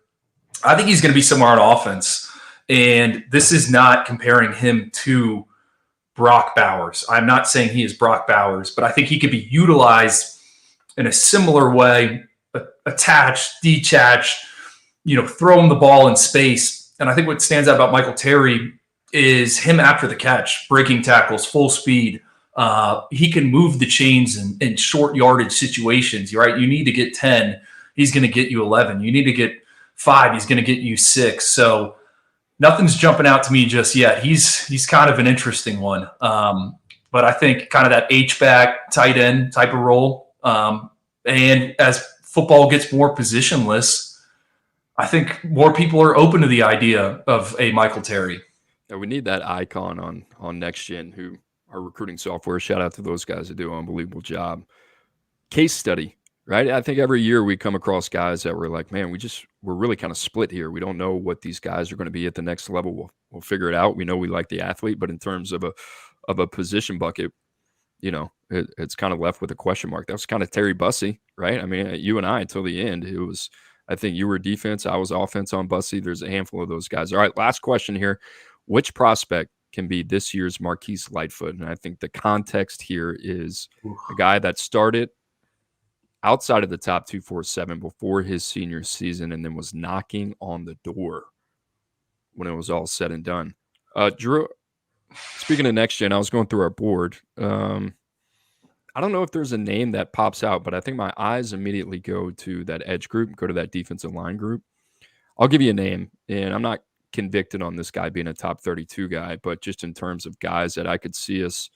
I think he's going to be somewhere on offense. And this is not comparing him to Brock Bowers. I'm not saying he is Brock Bowers, but I think he could be utilized in a similar way, attached, detached, throw him the ball in space. And I think what stands out about Michael Terry is him after the catch, breaking tackles, full speed. He can move the chains in short yardage situations, right? You need to get 10, he's going to get you 11. You need to get 5, he's going to get you 6. So nothing's jumping out to me just yet. He's kind of an interesting one. But I think kind of that H-back, tight end type of role. And as football gets more positionless, I think more people are open to the idea of a Michael Terry. Yeah, we need that icon on Next Gen, who are recruiting software. Shout out to those guys that do an unbelievable job. Case study, right? I think every year we come across guys that we're like, man, we're really kind of split here. We don't know what these guys are going to be at the next level. We'll figure it out. We know we like the athlete, but in terms of a position bucket, it's kind of left with a question mark. That was kind of Terry Bussey, right? I mean, you and I until the end, it was. I think you were defense, I was offense on Bussey. There's a handful of those guys. All right, last question here: which prospect can be this year's Marquise Lightfoot? And I think the context here is a guy that started outside of the top 247 before his senior season and then was knocking on the door when it was all said and done. Drew, speaking of Next Gen, I was going through our board. I don't know if there's a name that pops out, but I think my eyes immediately go to that edge group, go to that defensive line group. I'll give you a name, and I'm not convicted on this guy being a top 32 guy, but just in terms of guys that I could see us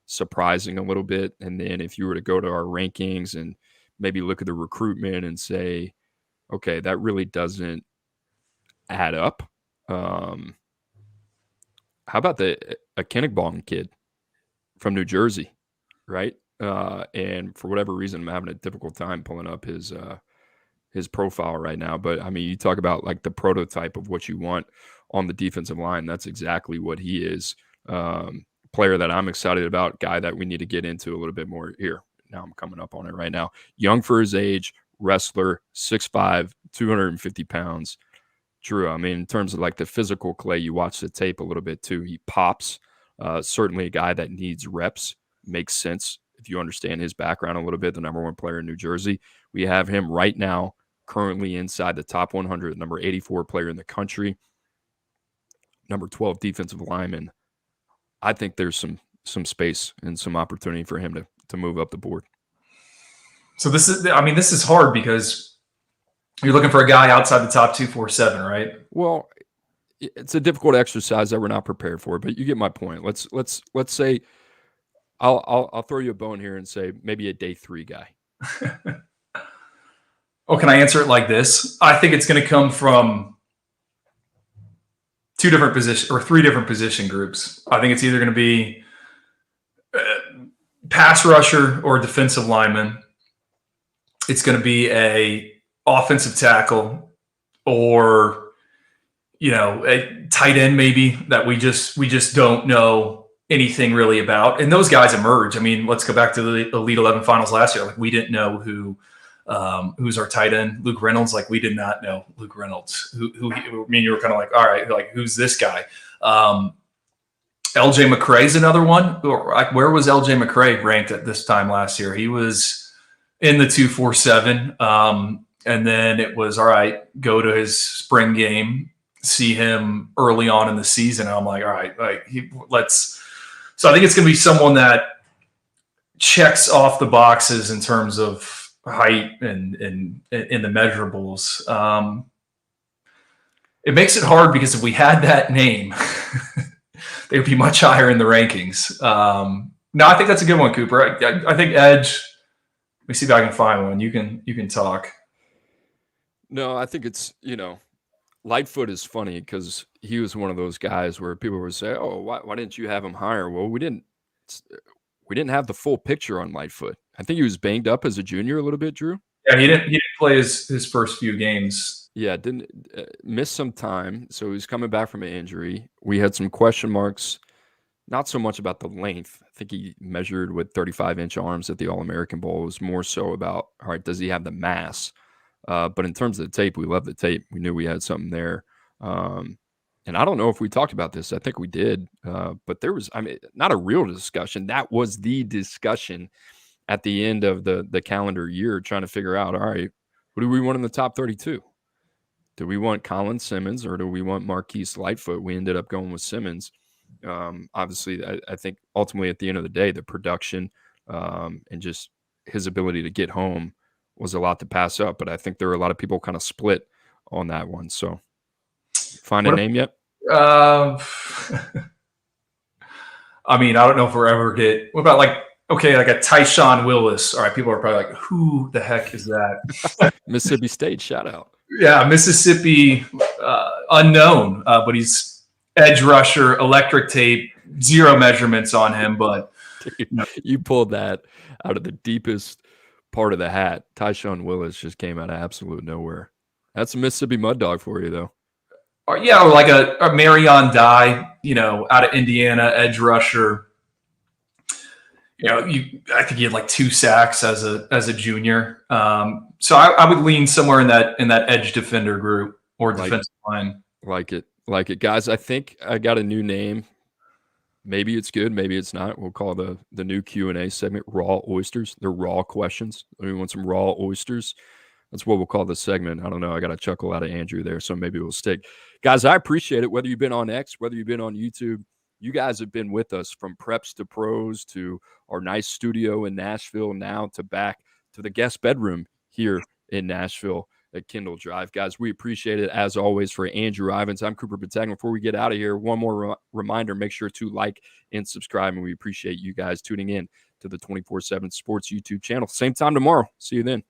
surprising a little bit. And then if you were to go to our rankings and maybe look at the recruitment and say, okay, that really doesn't add up. How about a Kennegbong kid from New Jersey, right? And for whatever reason, I'm having a difficult time pulling up his profile right now. But I mean, you talk about like the prototype of what you want on the defensive line. That's exactly what he is. Player that I'm excited about, guy that we need to get into a little bit more here. Now I'm coming up on it right now. Young for his age, wrestler, 6'5", 250 pounds. Drew, I mean, in terms of like the physical clay, you watch the tape a little bit too. He pops. Certainly a guy that needs reps. Makes sense if you understand his background a little bit. The number one player in New Jersey. We have him right now currently inside the top 100, number 84 player in the country, number 12 defensive lineman. I think there's some space and some opportunity for him to move up the board. So this is hard because you're looking for a guy outside the top 247, right? Well, it's a difficult exercise that we're not prepared for, but you get my point. Let's say I'll throw you a bone here and say maybe a day 3 guy. Oh, can I answer it like this? I think it's going to come from 3 different position groups. I think it's either going to be pass rusher or defensive lineman. It's going to be a offensive tackle or, a tight end maybe that we just don't know anything really about. And those guys emerge. I mean, let's go back to the Elite 11 finals last year. Like we didn't know who's our tight end, Luke Reynolds. Like we did not know Luke Reynolds. You were kind of like, all right, like who's this guy? LJ McCray's another one. Where was LJ McCray ranked at this time last year? He was in the 247. And then it was, all right, go to his spring game, see him early on in the season. And I'm like, all right, so I think it's going to be someone that checks off the boxes in terms of height and in the measurables. It makes it hard because if we had that name, they would be much higher in the rankings. No, I think that's a good one, Cooper. I think edge. Let me see if I can find one. You can talk. No, I think it's, Lightfoot is funny because he was one of those guys where people would say, "Oh, why didn't you have him higher?" Well, we didn't have the full picture on Lightfoot. I think he was banged up as a junior a little bit, Drew. Yeah, he didn't play his first few games. Yeah, didn't miss some time. So he's coming back from an injury. We had some question marks, not so much about the length. I think he measured with 35-inch arms at the All-American Bowl. It was more so about, all right, does he have the mass? But in terms of the tape, we love the tape. We knew we had something there. And I don't know if we talked about this. I think we did. But there was, not a real discussion. That was the discussion at the end of the calendar year, trying to figure out, all right, who do we want in the top 32? Do we want Colin Simmons or do we want Marquise Lightfoot? We ended up going with Simmons. Obviously, I think ultimately at the end of the day, the production and just his ability to get home was a lot to pass up. But I think there are a lot of people kind of split on that one. So find a name yet? I don't know if we're ever what about like a Tyshawn Willis? All right, people are probably like, who the heck is that? Mississippi State, shout out. Yeah, Mississippi, unknown, but he's edge rusher, electric tape, zero measurements on him, but Dude, you pulled that out of the deepest part of the hat. Tyshawn Willis just came out of absolute nowhere. That's a Mississippi Mud Dog for you, though. or like a Marion Dye, out of Indiana, edge rusher. I think he had like 2 sacks as a junior. So I would lean somewhere in that edge defender group or defensive line. Like it, guys. I think I got a new name. Maybe it's good, maybe it's not. We'll call the new Q&A segment Raw Oysters. They're raw questions. We want some raw oysters. That's what we'll call this segment. I don't know. I got a chuckle out of Andrew there, so maybe we'll stick. Guys, I appreciate it. Whether you've been on X, whether you've been on YouTube, you guys have been with us from preps to pros to our nice studio in Nashville, now to back to the guest bedroom here in Nashville at Kindle Drive. Guys, we appreciate it. As always, for Andrew Ivins, I'm Cooper Petagna. Before we get out of here, one more reminder, make sure to like and subscribe, and we appreciate you guys tuning in to the 24/7 Sports YouTube channel. Same time tomorrow. See you then.